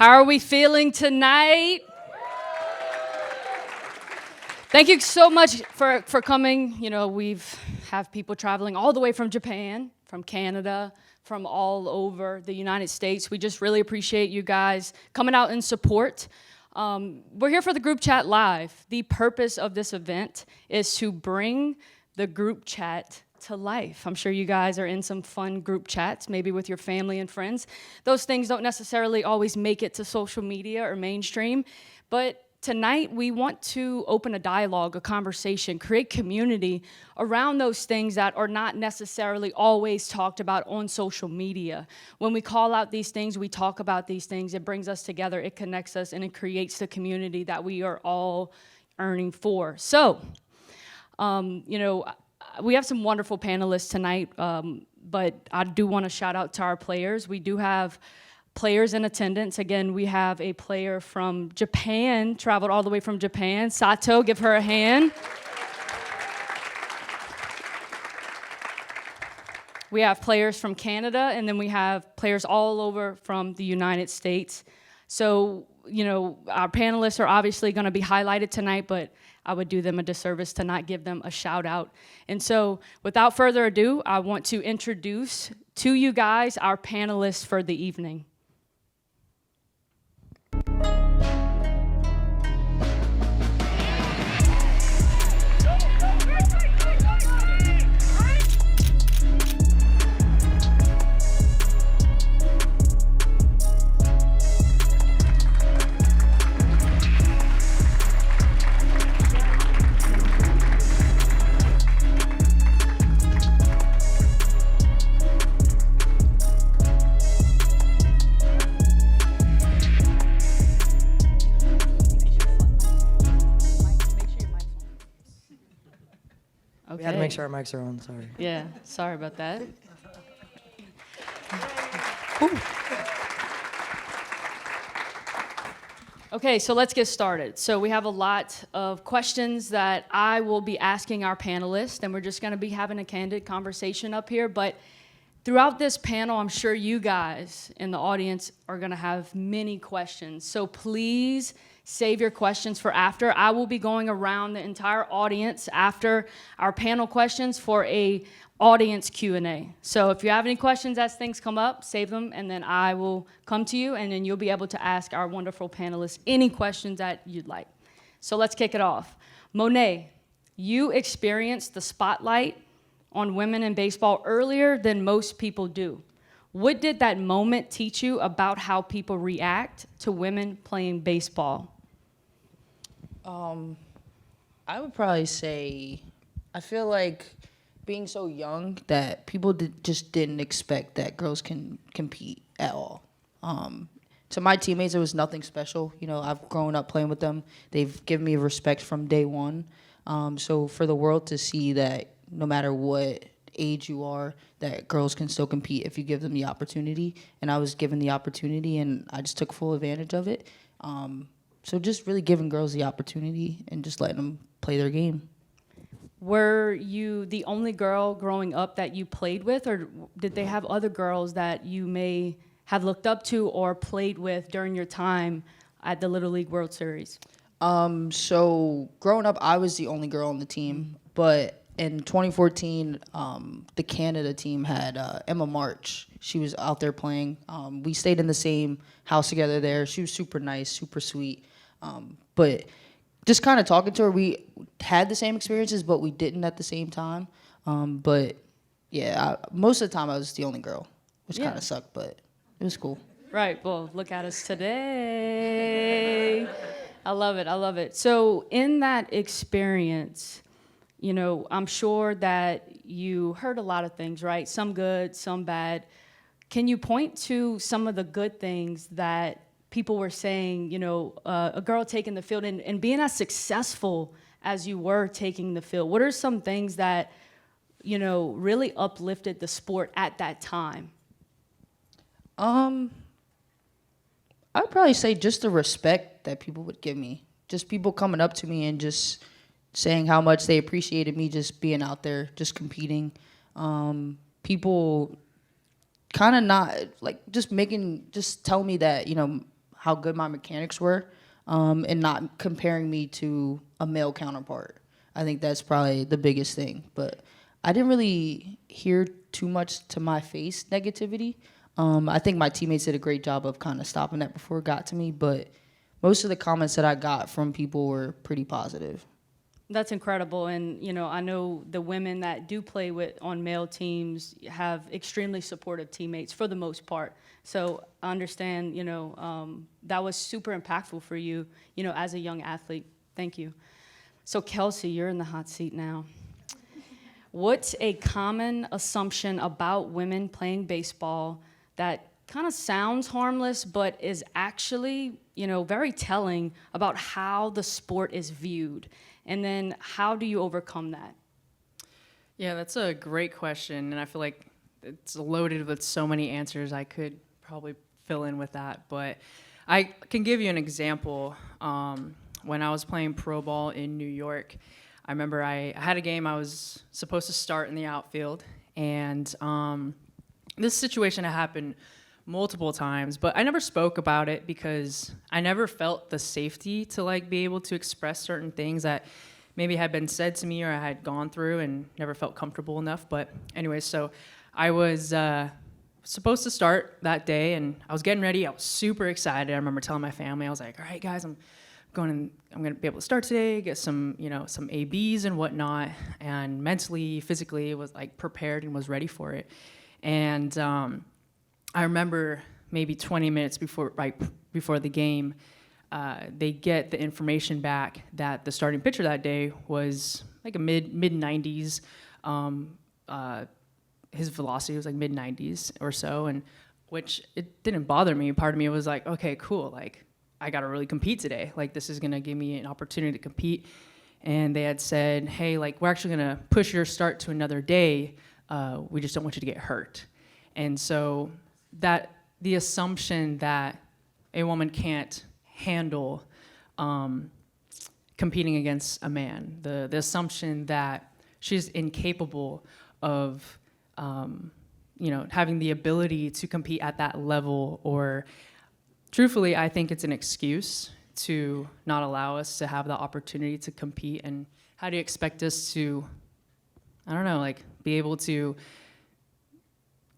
How are we feeling tonight? Thank you so much for coming. You know, have people traveling all the way from Japan, from Canada, from all over the United States. We just really appreciate you guys coming out in support. We're here for the group chat live. The purpose of this event is to bring the group chat to life. I'm sure you guys are in some fun group chats, maybe with your family and friends. Those things don't necessarily always make it to social media or mainstream, but tonight we want to open a dialogue, a conversation, create community around those things that are not necessarily always talked about on social media. When we call out these things, we talk about these things, it brings us together, it connects us, and it creates the community that we are all yearning for. So, you know, we have some wonderful panelists tonight, but I do want to shout out to our players. We do have players in attendance. Again, we have a player from Japan, traveled all the way from Japan. Sato, give her a hand. We have players from Canada, and then we have players all over from the United States. So, you know, our panelists are obviously going to be highlighted tonight, but I would do them a disservice to not give them a shout out. And so, without further ado, I want to introduce to you guys our panelists for the evening. We had to make sure our mics are on, sorry. Yeah, sorry about that. Okay, so let's get started. So we have a lot of questions that I will be asking our panelists, and we're just going to be having a candid conversation up here. But throughout this panel, I'm sure you guys in the audience are going to have many questions. So please save your questions for after. I will be going around the entire audience after our panel questions for a audience Q&A. So if you have any questions as things come up, save them, and then I will come to you, and then you'll be able to ask our wonderful panelists any questions that you'd like. So let's kick it off. Monet, you experienced the spotlight on women in baseball earlier than most people do. What did that moment teach you about how people react to women playing baseball? I would probably say, I feel like being so young that people just didn't expect that girls can compete at all. To my teammates, it was nothing special. You know, I've grown up playing with them. They've given me respect from day one. So for the world to see that no matter what age you are, that girls can still compete if you give them the opportunity. And I was given the opportunity, and I just took full advantage of it. So just really giving girls the opportunity and just letting them play their game. Were you the only girl growing up that you played with, or did they have other girls that you may have looked up to or played with during your time at the Little League World Series? So growing up, I was the only girl on the team, but in 2014, the Canada team had Emma March. She was out there playing. We stayed in the same house together there. She was super nice, super sweet. But just kind of talking to her, we had the same experiences, but we didn't at the same time. But yeah, most of the time I was the only girl, which kind of sucked, but it was cool. Right. Well, look at us today. I love it. I love it. So in that experience, you know, I'm sure that you heard a lot of things, right? Some good, some bad. Can you point to some of the good things that people were saying, you know, a girl taking the field and being as successful as you were taking the field? What are some things that, you know, really uplifted the sport at that time? I'd probably say just the respect that people would give me. Just people coming up to me and just saying how much they appreciated me just being out there, just competing. People kind of not, like, just telling me that, you know, how good my mechanics were, and not comparing me to a male counterpart. I think that's probably the biggest thing. But I didn't really hear too much to my face negativity. I think my teammates did a great job of kind of stopping that before it got to me, but most of the comments that I got from people were pretty positive. That's incredible, and I know the women that do play on male teams have extremely supportive teammates for the most part. So I understand, that was super impactful for you, as a young athlete. Thank you. So Kelsie, you're in the hot seat now. What's a common assumption about women playing baseball that kind of sounds harmless, but is actually, very telling about how the sport is viewed? And then how do you overcome that? Yeah, that's a great question, and I feel like it's loaded with so many answers. I could probably fill in with that, but I can give you an example. When I was playing pro ball in New York, I remember I had a game I was supposed to start in the outfield, and this situation had happened multiple times, but I never spoke about it because I never felt the safety to be able to express certain things that maybe had been said to me or I had gone through and never felt comfortable enough. But anyways, so I was supposed to start that day, and I was getting ready. I was super excited. I remember telling my family, I was like, all right, guys, I'm going to be able to start today, get some ABs and whatnot, and mentally, physically was prepared and was ready for it. And I remember maybe 20 minutes before the game, they get the information back that the starting pitcher that day was a mid 90s. His velocity was mid 90s or so, and which it didn't bother me. Part of me was like, okay, cool. I got to really compete today. This is going to give me an opportunity to compete. And they had said, hey, we're actually going to push your start to another day. We just don't want you to get hurt. And so that the assumption that a woman can't handle competing against a man, the assumption that she's incapable of having the ability to compete at that level, or truthfully, I think it's an excuse to not allow us to have the opportunity to compete. And how do you expect us to, I don't know, be able to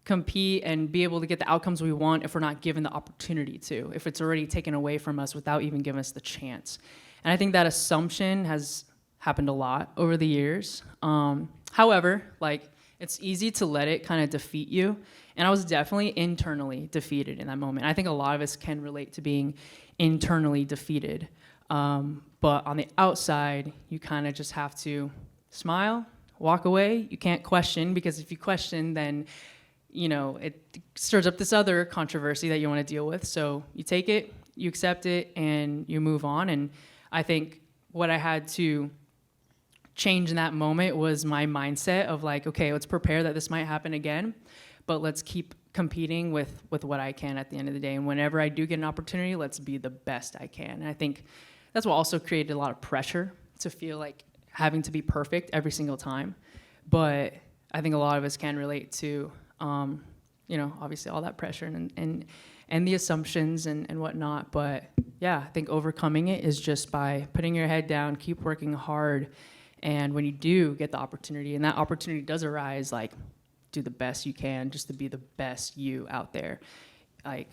compete and be able to get the outcomes we want if we're not given the opportunity to, if it's already taken away from us without even giving us the chance? And I think that assumption has happened a lot over the years. However, it's easy to let it kind of defeat you. And I was definitely internally defeated in that moment. I think a lot of us can relate to being internally defeated. But on the outside, you kind of just have to smile, walk away. You can't question, because if you question, then it stirs up this other controversy that you want to deal with. So you take it, you accept it, and you move on. And I think what I had to change in that moment was my mindset of okay, let's prepare that this might happen again, but let's keep competing with what I can at the end of the day. And whenever I do get an opportunity, let's be the best I can. And I think that's what also created a lot of pressure to feel like having to be perfect every single time. But I think a lot of us can relate to obviously all that pressure and the assumptions and whatnot. But yeah, I think overcoming it is just by putting your head down, keep working hard. And when you do get the opportunity, and that opportunity does arise, do the best you can just to be the best you out there. I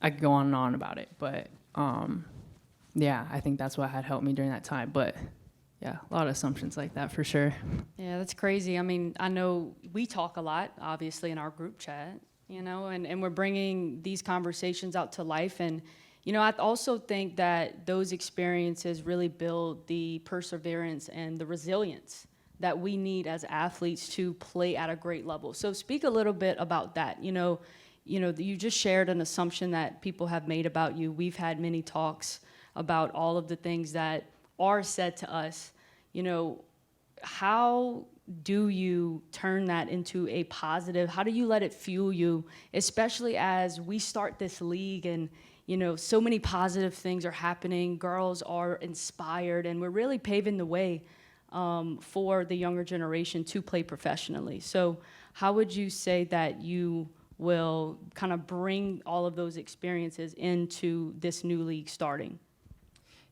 could go on and on about it, but yeah, I think that's what had helped me during that time. But yeah, a lot of assumptions like that for sure. Yeah, that's crazy. I mean, I know we talk a lot, obviously, in our group chat, and we're bringing these conversations out to life. And, I also think that those experiences really build the perseverance and the resilience that we need as athletes to play at a great level. So speak a little bit about that. You just shared an assumption that people have made about you. We've had many talks about all of the things that are said to us. How do you turn that into a positive? How do you let it fuel you, especially as we start this league and, so many positive things are happening. Girls are inspired, and we're really paving the way for the younger generation to play professionally. So how would you say that you will kind of bring all of those experiences into this new league starting?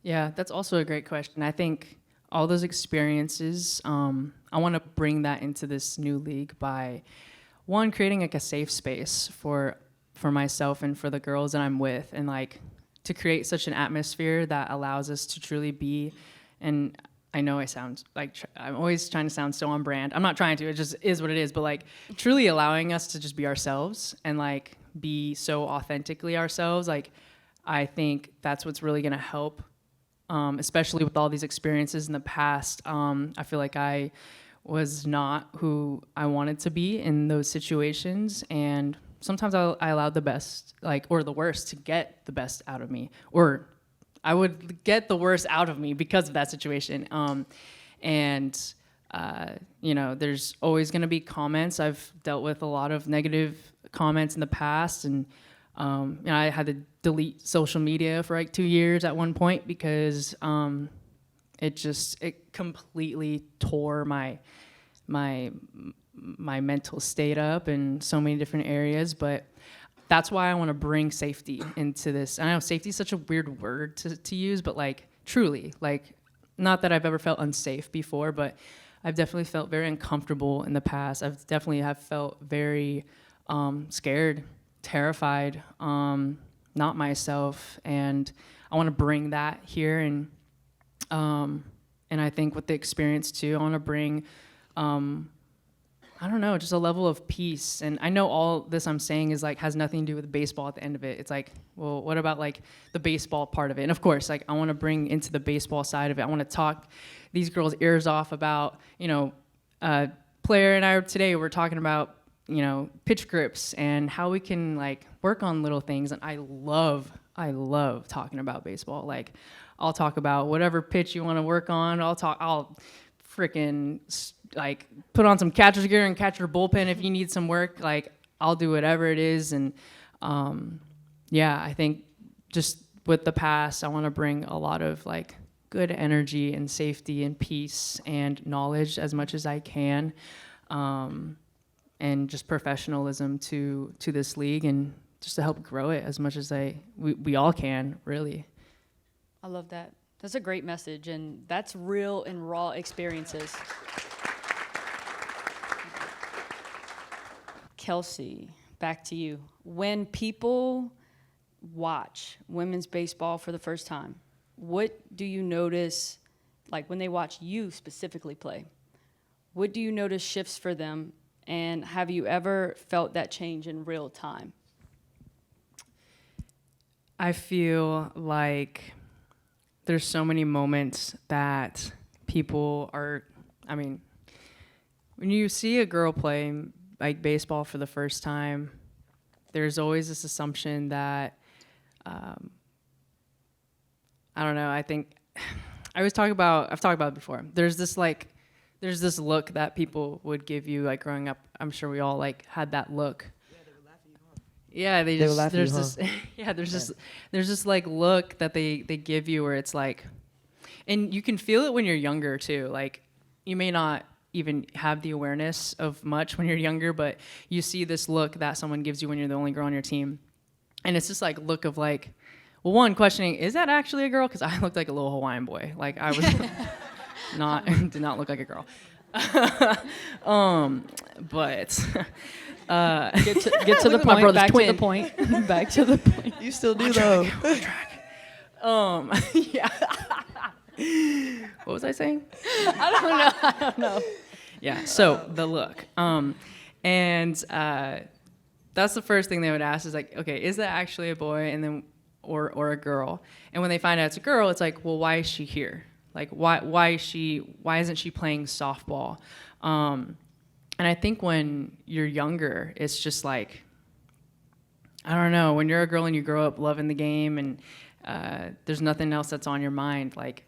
Yeah, that's also a great question. I think all those experiences, I want to bring that into this new league by, one, creating like a safe space for myself and for the girls that I'm with, and like to create such an atmosphere that allows us to truly be. And I know I sound like I'm always trying to sound so on brand. I'm not trying to. It just is what it is. But like truly allowing us to just be ourselves and like be so authentically ourselves. Like I think that's what's really gonna help. Especially with all these experiences in the past, I feel like I was not who I wanted to be in those situations, and sometimes I allowed the best, like, or the worst, to get the best out of me, or I would get the worst out of me because of that situation. You know, there's always going to be comments. I've dealt with a lot of negative comments in the past, and you know, I had to delete social media for like 2 years at one point because it completely tore my mental state up in so many different areas. But that's why I want to bring safety into this. I know safety is such a weird word to use, but like truly, like, not that I've ever felt unsafe before, but I've definitely felt very uncomfortable in the past. I've definitely have felt very scared, terrified, not myself, and I want to bring that here. And I think with the experience too, I want to bring, I don't know, just a level of peace. And I know all this I'm saying is like has nothing to do with baseball at the end of it. It's like, well, what about like the baseball part of it? And of course, like I want to bring into the baseball side of it. I want to talk these girls' ears off about, you know, Player and I today we're talking about, you know, pitch grips and how we can like work on little things. And I love talking about baseball. Like I'll talk about whatever pitch you want to work on. I'll freaking like put on some catcher's gear and catch your bullpen if you need some work. Like I'll do whatever it is. And yeah, I think just with the past, I want to bring a lot of like good energy and safety and peace and knowledge as much as I can. And just professionalism to this league, and just to help grow it as much as we all can, really. I love that. That's a great message, and that's real and raw experiences. Kelsie, back to you. When people watch women's baseball for the first time, what do you notice, like when they watch you specifically play? What do you notice shifts for them? And have you ever felt that change in real time? I feel like there's so many moments that people are, I mean, when you see a girl play like baseball for the first time, there's always this assumption that, I don't know, I think, I've talked about it before. There's this look that people would give you, like growing up. I'm sure we all like had that look. Yeah, they would laugh at you, huh? Yeah, they would laugh at you, huh? There's this like look that they give you where it's like, and you can feel it when you're younger too. Like you may not even have the awareness of much when you're younger, but you see this look that someone gives you when you're the only girl on your team, and it's just like look of like, well, one, questioning, is that actually a girl? Because I looked like a little Hawaiian boy. Like I was. Did not look like a girl. But Get to the point. Back to the point. Back to the point. You still do though. Yeah. What was I saying? I don't know. Yeah. So the look. And that's the first thing they would ask is like, okay, is that actually a boy? And then or a girl? And when they find out it's a girl, it's like, well, why is she here? Like, why isn't she playing softball? And I think when you're younger, it's just like, I don't know, when you're a girl and you grow up loving the game and there's nothing else that's on your mind, like,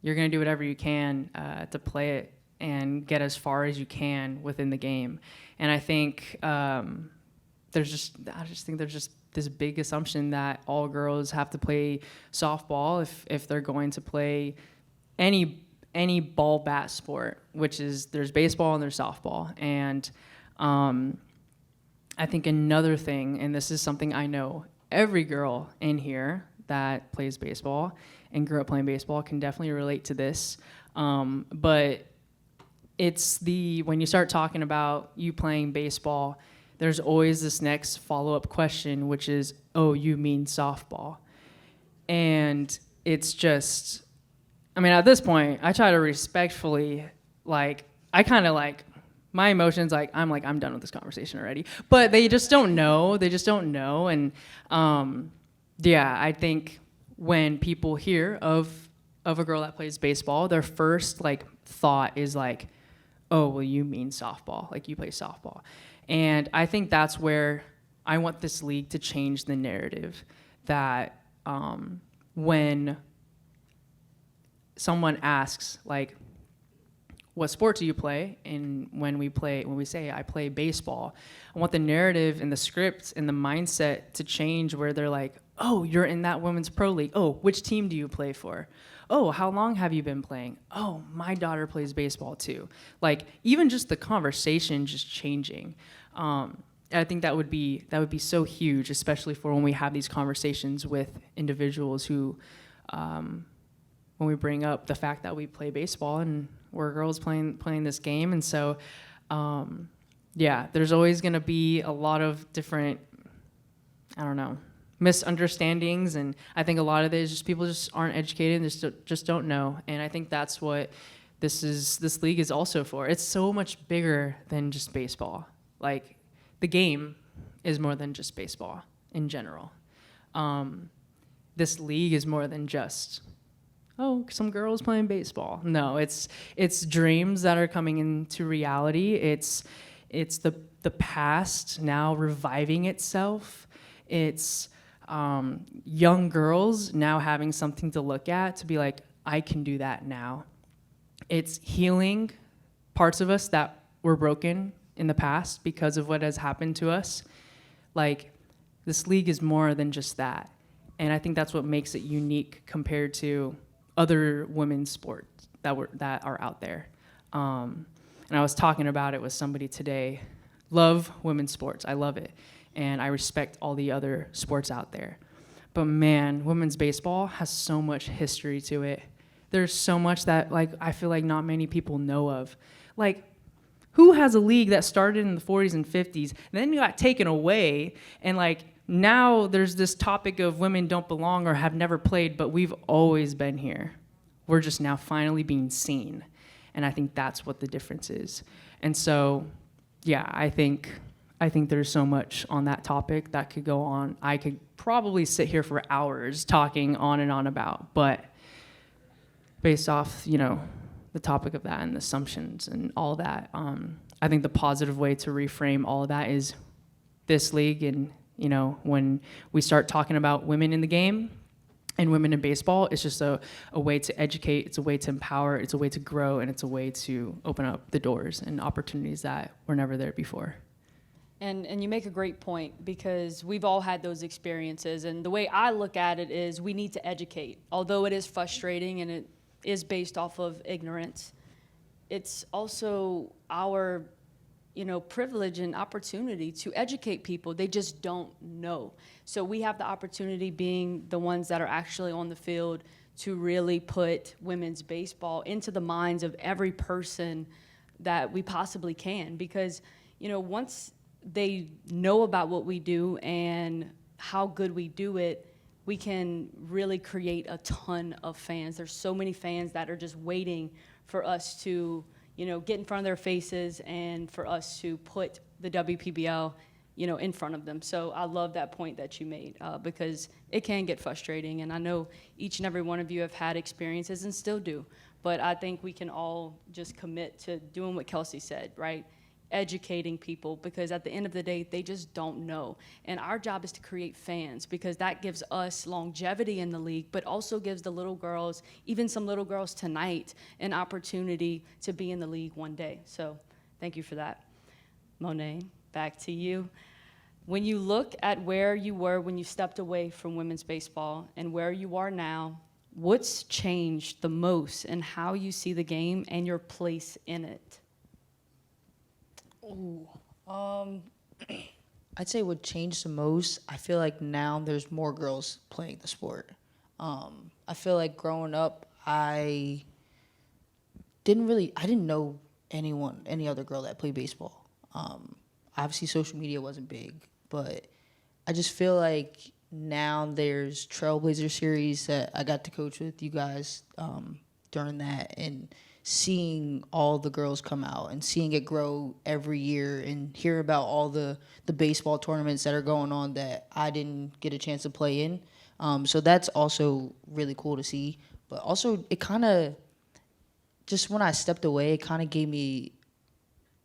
you're going to do whatever you can to play it and get as far as you can within the game. And I think I just think there's just this big assumption that all girls have to play softball if they're going to play any ball bat sport, which is there's baseball and there's softball. And I think another thing, and this is something I know every girl in here that plays baseball and grew up playing baseball can definitely relate to this. But it's when you start talking about you playing baseball, there's always this next follow-up question, which is, oh, you mean softball? And it's just, I mean, at this point, I try to respectfully, my emotions, I'm done with this conversation already. But they just don't know. They just don't know. And yeah, I think when people hear of a girl that plays baseball, their first thought is oh, well, you mean softball, you play softball. And I think that's where I want this league to change the narrative that when someone asks what sport do you play? And when we say I play baseball, I want the narrative and the script and the mindset to change where they're like, oh, you're in that women's pro league. Oh, which team do you play for? Oh, how long have you been playing? Oh, my daughter plays baseball too. Even just the conversation just changing. I think that would be so huge, especially for when we have these conversations with individuals who, when we bring up the fact that we play baseball and we're girls playing this game. And so, yeah, there's always going to be a lot of different, misunderstandings. And I think a lot of it is just people just aren't educated and just don't know. And I think that's what this league is also for. It's so much bigger than just baseball. The game is more than just baseball in general. This league is more than just, oh, some girls playing baseball. No, it's dreams that are coming into reality. It's the past now reviving itself. It's young girls now having something to look at to be like, I can do that now. It's healing parts of us that were broken in the past because of what has happened to us. This league is more than just that. And I think that's what makes it unique compared to other women's sports that are out there. And I was talking about it with somebody today. Love women's sports. I love it. And I respect all the other sports out there. But man, women's baseball has so much history to it. There's so much that I feel like not many people know of. Who has a league that started in the 40s and 50s, and then you got taken away, and now there's this topic of women don't belong or have never played, but we've always been here. We're just now finally being seen. And I think that's what the difference is. And so, yeah, I think there's so much on that topic that could go on. I could probably sit here for hours talking on and on about, but based off, the topic of that and the assumptions and all that, I think the positive way to reframe all of that is this league. And, when we start talking about women in the game and women in baseball, it's just a way to educate, it's a way to empower, it's a way to grow, and it's a way to open up the doors and opportunities that were never there before. And you make a great point, because we've all had those experiences. And the way I look at it is we need to educate. Although it is frustrating and it is based off of ignorance, it's also our privilege and opportunity to educate people. They just don't know. So we have the opportunity, being the ones that are actually on the field, to really put women's baseball into the minds of every person that we possibly can. Because, once they know about what we do and how good we do it, we can really create a ton of fans. There's so many fans that are just waiting for us to, get in front of their faces and for us to put the WPBL, in front of them. So I love that point that you made, because it can get frustrating. And I know each and every one of you have had experiences and still do. But I think we can all just commit to doing what Kelsie said, right? Educating people, because at the end of the day, they just don't know. And our job is to create fans, because that gives us longevity in the league, but also gives the little girls, even some little girls tonight, an opportunity to be in the league one day. So thank you for that. Monet, back to you. When you look at where you were when you stepped away from women's baseball and where you are now, what's changed the most in how you see the game and your place in it? I'd say what changed the most, I feel like now there's more girls playing the sport. I feel like growing up, I didn't know any other girl that played baseball. Obviously social media wasn't big, but I just feel like now there's Trailblazer series that I got to coach with you guys during that, and seeing all the girls come out and seeing it grow every year and hear about all the baseball tournaments that are going on that I didn't get a chance to play in. So that's also really cool to see. But also it kind of, just when I stepped away, it kind of gave me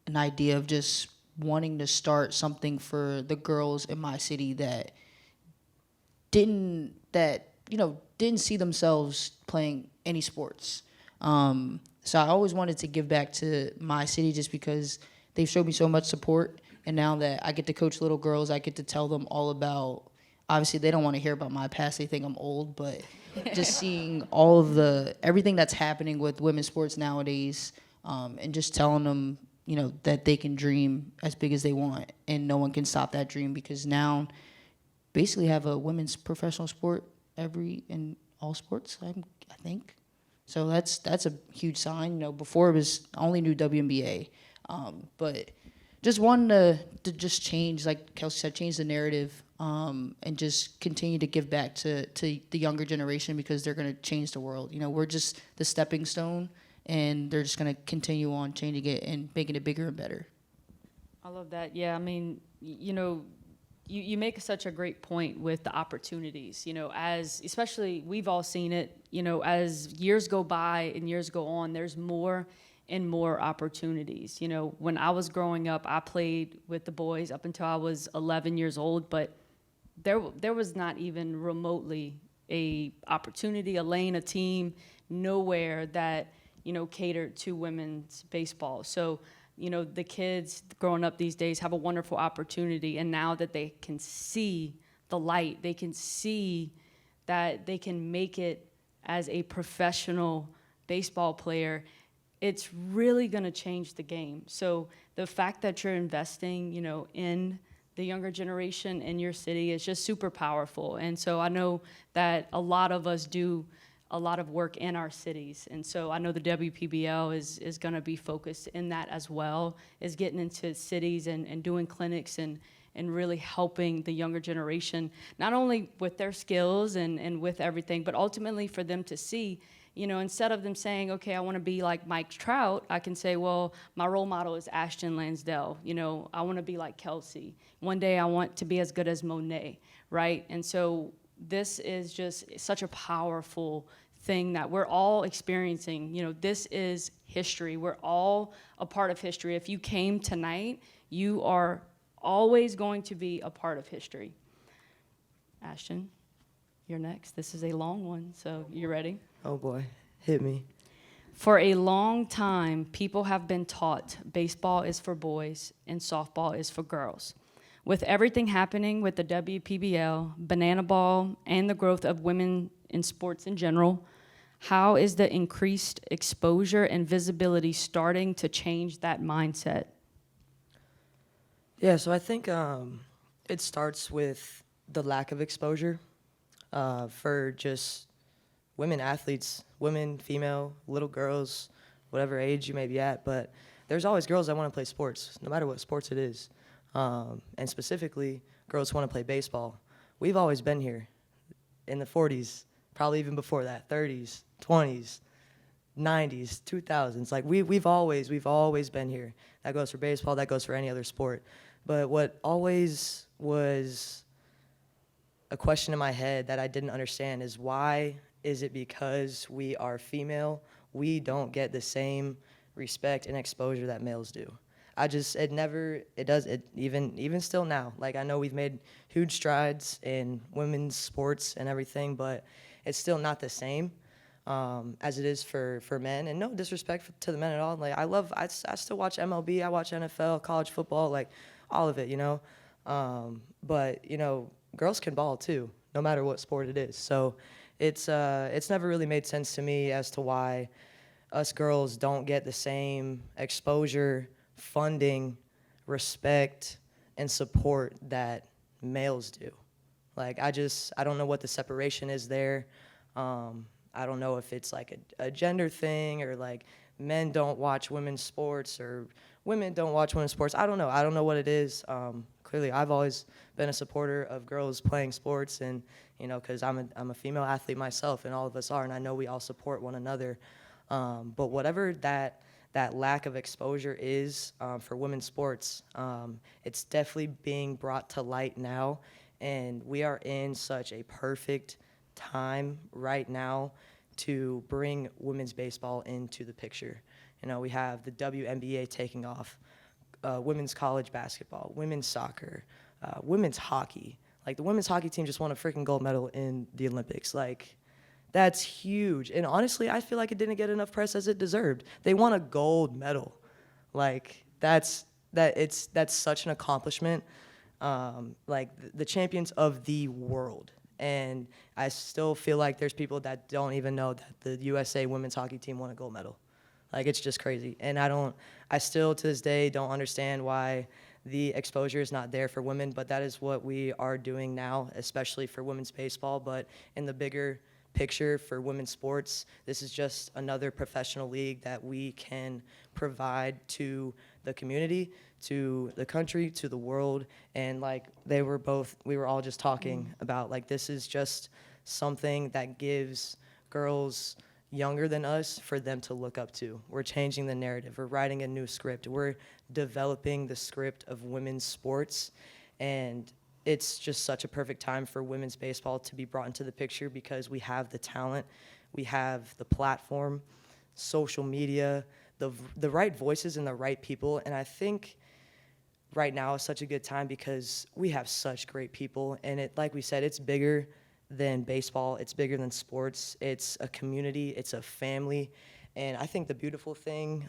an idea of just wanting to start something for the girls in my city that didn't see themselves playing any sports. So I always wanted to give back to my city just because they've showed me so much support. And now that I get to coach little girls, I get to tell them all about, obviously they don't want to hear about my past, they think I'm old, but just seeing all of everything that's happening with women's sports nowadays, and just telling them, that they can dream as big as they want and no one can stop that dream, because now basically have a women's professional sport in all sports, I think. So that's a huge sign. Before it was, I only knew WNBA, but just wanting to just change, like Kelsie said, change the narrative, and just continue to give back to the younger generation, because they're going to change the world. We're just the stepping stone, and they're just going to continue on changing it and making it bigger and better. I love that. Yeah, I mean, you make such a great point with the opportunities, as especially we've all seen it, as years go by and years go on, there's more and more opportunities. When I was growing up, I played with the boys up until I was 11 years old, but there was not even remotely a opportunity, a lane, a team, nowhere that, catered to women's baseball. So, the kids growing up these days have a wonderful opportunity, and now that they can see the light, they can see that they can make it as a professional baseball player, it's really going to change the game. So the fact that you're investing, in the younger generation in your city is just super powerful. And so I know that a lot of us do a lot of work in our cities. And so I know the WPBL is going to be focused in that as well, is getting into cities and doing clinics and really helping the younger generation, not only with their skills and with everything, but ultimately for them to see, instead of them saying, okay, I want to be like Mike Trout, I can say, well, my role model is Ashton, Lansdell. I want to be like Kelsie. One day I want to be as good as Monet, right? And so this is just such a powerful thing that we're all experiencing. This is history. We're all a part of history. If you came tonight, you are always going to be a part of history. Ashton, you're next. This is a long one, so you ready? Oh boy, hit me. For a long time, people have been taught baseball is for boys and softball is for girls. With everything happening with the WPBL, banana ball, and the growth of women in sports in general, how is the increased exposure and visibility starting to change that mindset? Yeah, so I think it starts with the lack of exposure for just women athletes, women, female, little girls, whatever age you may be at. But there's always girls that want to play sports, no matter what sports it is. And specifically, girls want to play baseball. We've always been here in the 40s, probably even before that, 30s, 20s, 90s, 2000s. Like we've always been here. That goes for baseball, that goes for any other sport. But what always was a question in my head that I didn't understand is, why is it because we are female, we don't get the same respect and exposure that males do? Even still now. Like, I know we've made huge strides in women's sports and everything, but it's still not the same as it is for men. And no disrespect to the men at all. Like, I still watch MLB, I watch NFL, college football, like all of it, But, girls can ball too, no matter what sport it is. So it's never really made sense to me as to why us girls don't get the same exposure, funding, respect, and support that males do. Like, I don't know what the separation is there. I don't know if it's like a gender thing, or like men don't watch women's sports or women don't watch women's sports. I don't know. I don't know what it is. Clearly, I've always been a supporter of girls playing sports, and because I'm a female athlete myself, and all of us are, and I know we all support one another. But whatever that lack of exposure is for women's sports, it's definitely being brought to light now, and we are in such a perfect time right now to bring women's baseball into the picture. We have the WNBA taking off, women's college basketball, women's soccer, women's hockey. Like, the women's hockey team just won a freaking gold medal in the Olympics. Like, that's huge. And honestly, I feel like it didn't get enough press as it deserved. They won a gold medal. Like, that's such an accomplishment. Like, the champions of the world. And I still feel like there's people that don't even know that the USA women's hockey team won a gold medal. Like, it's just crazy. And I still to this day don't understand why the exposure is not there for women, but that is what we are doing now, especially for women's baseball. But in the bigger picture for women's sports, this is just another professional league that we can provide to the community, to the country, to the world. And like we were all just talking about, like, this is just something that gives girls younger than us for them to look up to. We're changing the narrative. We're writing a new script. We're developing the script of women's sports. And it's just such a perfect time for women's baseball to be brought into the picture, because we have the talent, we have the platform, social media, the right voices and the right people. And I think right now is such a good time because we have such great people. And like we said, it's bigger than baseball. It's bigger than sports. It's a community. It's a family. And I think the beautiful thing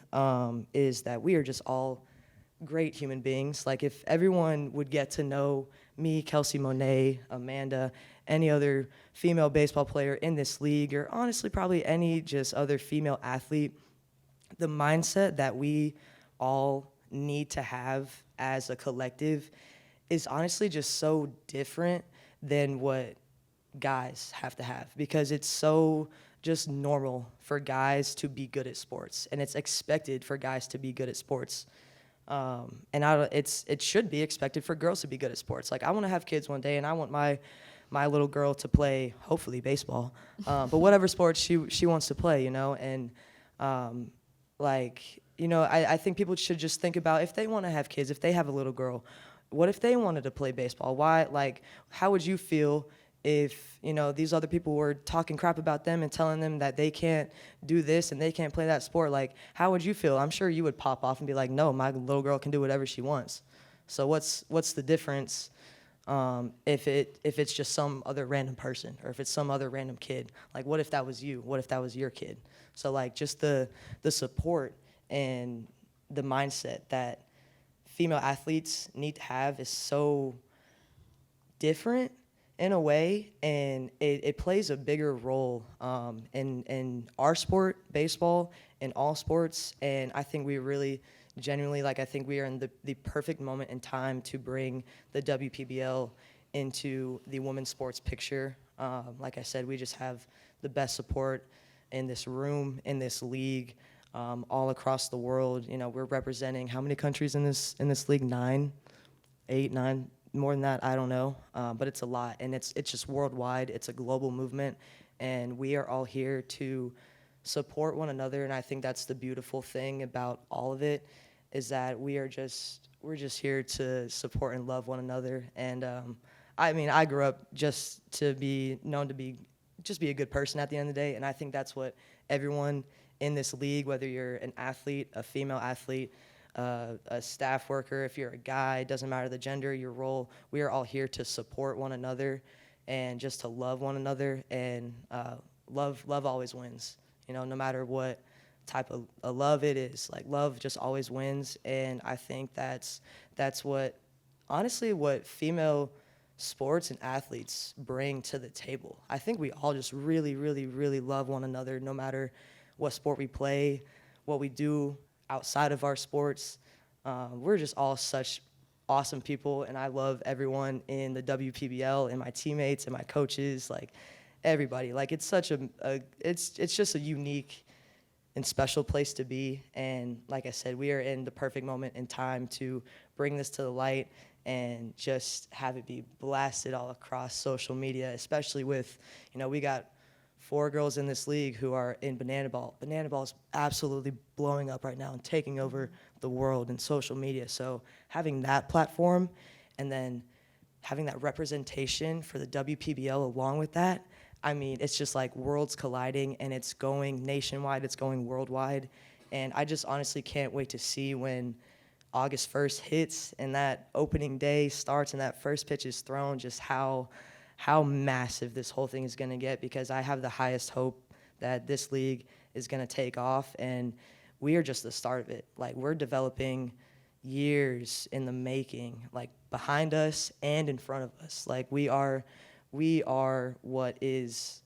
is that we are just all great human beings. Like, if everyone would get to know me, Kelsie Monet, Amanda, any other female baseball player in this league, or honestly probably any just other female athlete, the mindset that we all need to have as a collective is honestly just so different than what guys have to have, because it's so just normal for guys to be good at sports, and it's expected for guys to be good at sports. It should be expected for girls to be good at sports. Like, I want to have kids one day, and I want my little girl to play, hopefully, baseball, but whatever sport she wants to play, and I think people should just think about, if they want to have kids, if they have a little girl, what if they wanted to play baseball? How would you feel if, these other people were talking crap about them and telling them that they can't do this and they can't play that sport? Like, how would you feel? I'm sure you would pop off and be like, no, my little girl can do whatever she wants. So what's the difference if it's just some other random person, or if it's some other random kid? Like, what if that was you? What if that was your kid? So, like, just the support and the mindset that female athletes need to have is so different in a way, and it plays a bigger role in our sport, baseball, in all sports. And I think we really genuinely, I think we are in the perfect moment in time to bring the WPBL into the women's sports picture. Like I said, we just have the best support in this room, in this league, all across the world. We're representing how many countries in this league? 9, 8, 9. More than that, I don't know, but it's a lot, and it's just worldwide. It's a global movement, and we are all here to support one another. And I think that's the beautiful thing about all of it, is that we're just here to support and love one another. And I grew up just to be known to be a good person at the end of the day, and I think that's what everyone in this league, whether you're an athlete, a female athlete, a staff worker, if you're a guy, it doesn't matter the gender, your role, we are all here to support one another and just to love one another. And love always wins, no matter what type of love it is. Like, love just always wins. And I think that's what, honestly, what female sports and athletes bring to the table. I think we all just really, really, really love one another, no matter what sport we play, what we do outside of our sports. We're just all such awesome people, and I love everyone in the WPBL and my teammates and my coaches, like everybody. Like it's such it's just a unique and special place to be. And like I said, we are in the perfect moment in time to bring this to the light and just have it be blasted all across social media, especially with, we got 4 girls in this league who are in banana ball. Banana ball is absolutely blowing up right now and taking over the world in social media. So having that platform and then having that representation for the WPBL along with that, I mean, it's just like worlds colliding, and it's going nationwide, it's going worldwide. And I just honestly can't wait to see when August 1st hits and that opening day starts and that first pitch is thrown, just how massive this whole thing is going to get, because I have the highest hope that this league is going to take off, and we are just the start of it. Like, we're developing years in the making, like behind us and in front of us. Like, we are what is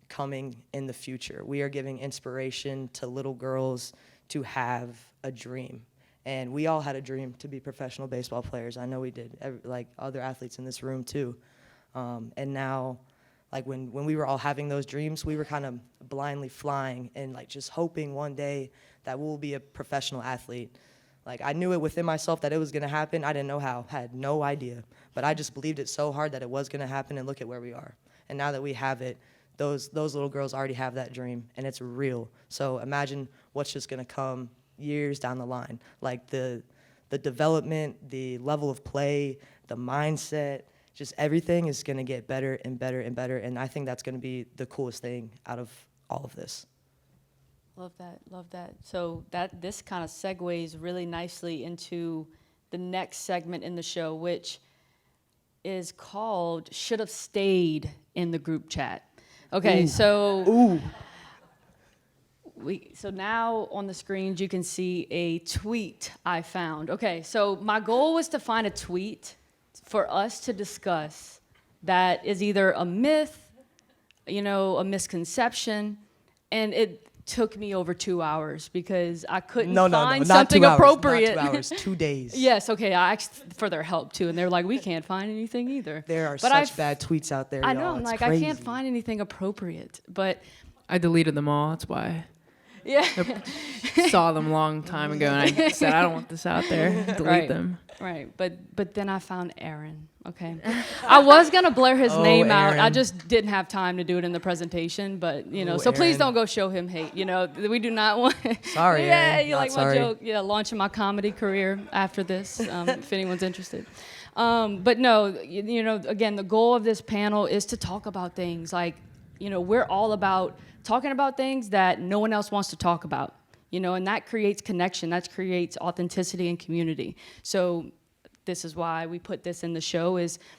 coming in the future. We are giving inspiration to little girls to have a dream. And we all had a dream to be professional baseball players. I know we did, like other athletes in this room too. And now, like when we were all having those dreams, we were kind of blindly flying and like just hoping one day that we'll be a professional athlete. Like, I knew it within myself that it was gonna happen. I didn't know how, had no idea. But I just believed it so hard that it was gonna happen, and look at where we are. And now that we have it, those little girls already have that dream, and it's real. So imagine what's just gonna come years down the line. Like the development, the level of play, the mindset, just everything is gonna get better and better and better. And I think that's gonna be the coolest thing out of all of this. Love that, love that. So this kind of segues really nicely into the next segment in the show, which is called Should Have Stayed in the Group Chat. Okay, Ooh. so so now on the screens you can see a tweet I found. Okay, so my goal was to find a tweet for us to discuss that is either a myth, a misconception, and it took me over 2 hours because I couldn't find something appropriate. Not 2 hours, 2 days. Yes, okay, I asked for their help too, and they're like, we can't find anything either. There are such bad tweets out there, I y'all. know, I'm It's like, crazy. I can't find anything appropriate, but I deleted them all. That's why. yeah. Saw them a long time ago, and I said, I don't want this out there. Delete Right. them. Right, but then I found Aaron, okay? I was gonna blur his name out. I Aaron. just didn't have time to do it in the presentation, but, Ooh, so please Aaron. don't go show him hate, we do not want... Sorry, Yeah, Aaron. you Not like sorry. my joke? Yeah, launching my comedy career after this, if anyone's interested. But no, again, the goal of this panel is to talk about things like, we're all about talking about things that no one else wants to talk about. And that creates connection, that creates authenticity and community. So this is why we put this in the show,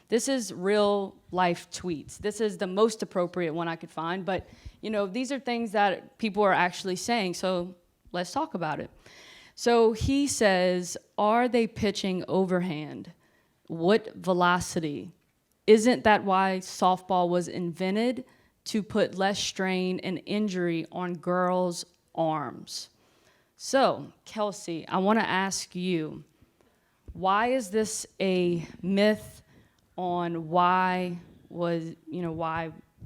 this is real life tweets. This is the most appropriate one I could find, but these are things that people are actually saying, so let's talk about it. So he says, are they pitching overhand? What velocity? Isn't that why softball was invented? To put less strain and injury on girls' arms. So, Kelsie, I want to ask you, why is this a myth on why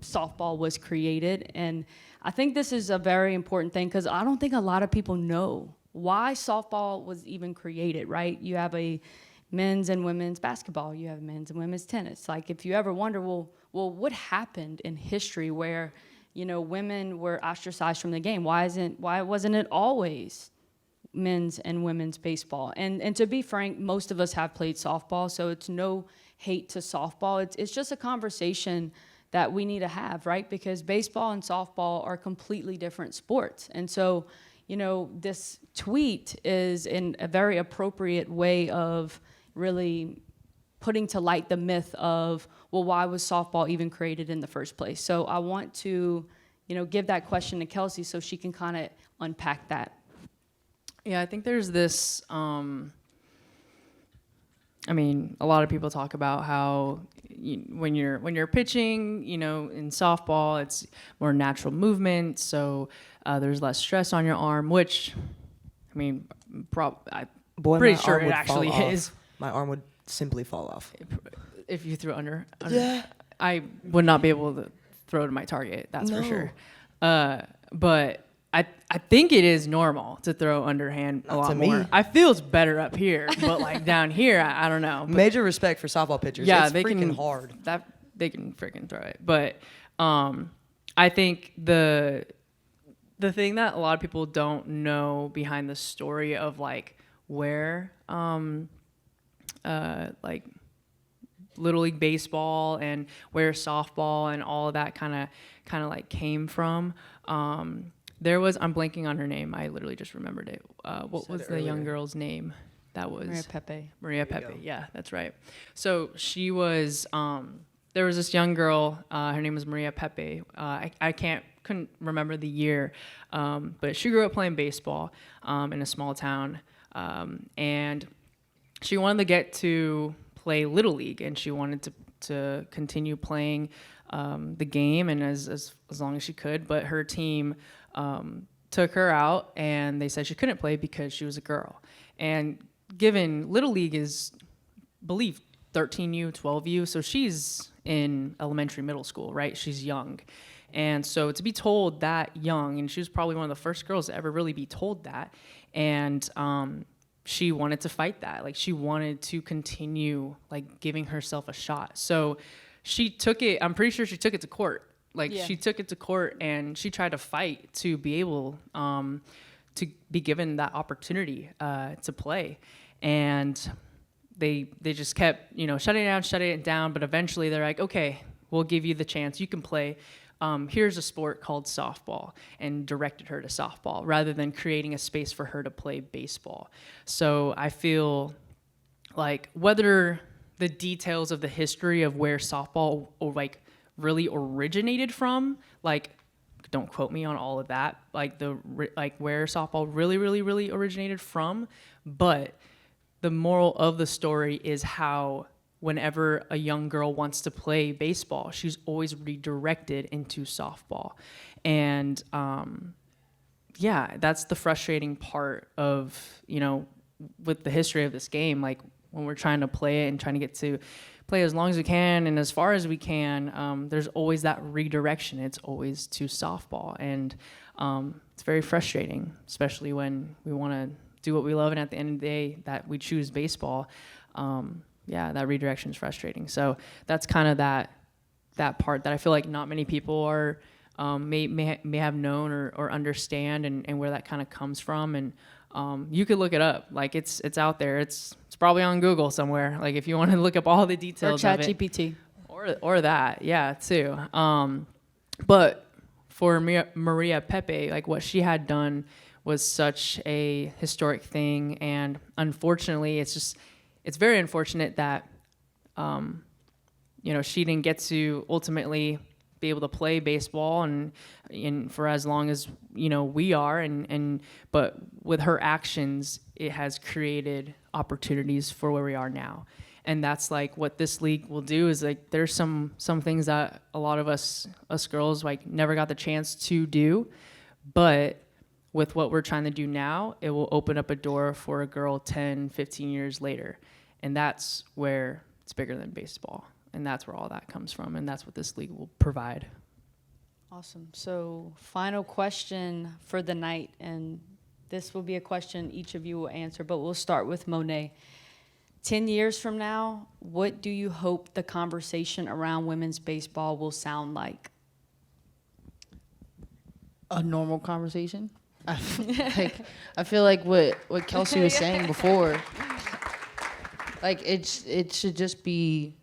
softball was created? And I think this is a very important thing because I don't think a lot of people know why softball was even created, right? You have a men's and women's basketball, you have men's and women's tennis. Like, if you ever wonder, well, what happened in history where, women were ostracized from the game? Why wasn't it always men's and women's baseball? And to be frank, most of us have played softball, so it's no hate to softball. It's just a conversation that we need to have, right? Because baseball and softball are completely different sports. And so, this tweet is in a very appropriate way of really putting to light the myth of, well, why was softball even created in the first place? So I want to, give that question to Kelsie so she can kind of unpack that. Yeah, I think there's this, a lot of people talk about how when you're pitching, in softball, it's more natural movement, so there's less stress on your arm, which, I'm Boy, pretty my sure arm it would actually fall off. is. My arm would simply fall off. If you threw under, Yeah. I would not be able to throw to my target. That's for No. sure. But I think it is normal to throw underhand a Not lot to more. me. I feel it's better up here, but like down here, I don't know. But Major respect for softball pitchers. yeah, it's they freaking can hard. they can freaking throw it. But I think the thing that a lot of people don't know behind the story of like where like Little League baseball and where softball and all of that kind of like came from. There was, I'm blanking on her name. I literally just remembered it. What was the young girl's name? That was Maria Pepe. Maria Pepe. Yeah, that's right. So she was. There was this young girl. Her name was Maria Pepe. I couldn't remember the year, but she grew up playing baseball in a small town, and she wanted to get to play Little League, and she wanted to continue playing the game, and as long as she could. But her team took her out, and they said she couldn't play because she was a girl. And given Little League is, I believe, 13U, 12U, so she's in elementary, middle school, right? She's young. And so to be told that young, and she was probably one of the first girls to ever really be told that, and she wanted to fight that. Like, she wanted to continue, like, giving herself a shot. So she took it, I'm pretty sure she took it to court. Like, Yeah. she took it to court, and she tried to fight to be able to be given that opportunity to play. And they just kept, shutting it down. But eventually they're like, okay, we'll give you the chance. You can play. Here's a sport called softball, and directed her to softball rather than creating a space for her to play baseball. So I feel like whether the details of the history of where softball like really originated from, like, don't quote me on all of that, like where softball really originated from, but the moral of the story is how whenever a young girl wants to play baseball, she's always redirected into softball. And yeah, that's the frustrating part of, with the history of this game, like when we're trying to play it and trying to get to play as long as we can and as far as we can, there's always that redirection. It's always to softball. And it's very frustrating, especially when we want to do what we love, and at the end of the day that we choose baseball. Yeah, that redirection is frustrating. So that's kind of that part that I feel like not many people are may have known or understand, and where that kind of comes from. And you could look it up. Like, it's out there. It's probably on Google somewhere. Like, if you want to look up all the Or details of it. ChatGPT. Or that, yeah, too. But for Maria Pepe, like, what she had done was such a historic thing, and unfortunately, it's very unfortunate that she didn't get to ultimately be able to play baseball and for as long as we are, and but with her actions, it has created opportunities for where we are now. And that's like what this league will do, is like there's some things that a lot of us girls like never got the chance to do, but with what we're trying to do now, it will open up a door for a girl 10, 15 years later. And that's where it's bigger than baseball. And that's where all that comes from. And that's what this league will provide. Awesome. So final question for the night. And this will be a question each of you will answer, but we'll start with Monet. 10 years from now, what do you hope the conversation around women's baseball will sound like? A normal conversation. I feel like what Kelsie was saying before, like it should just be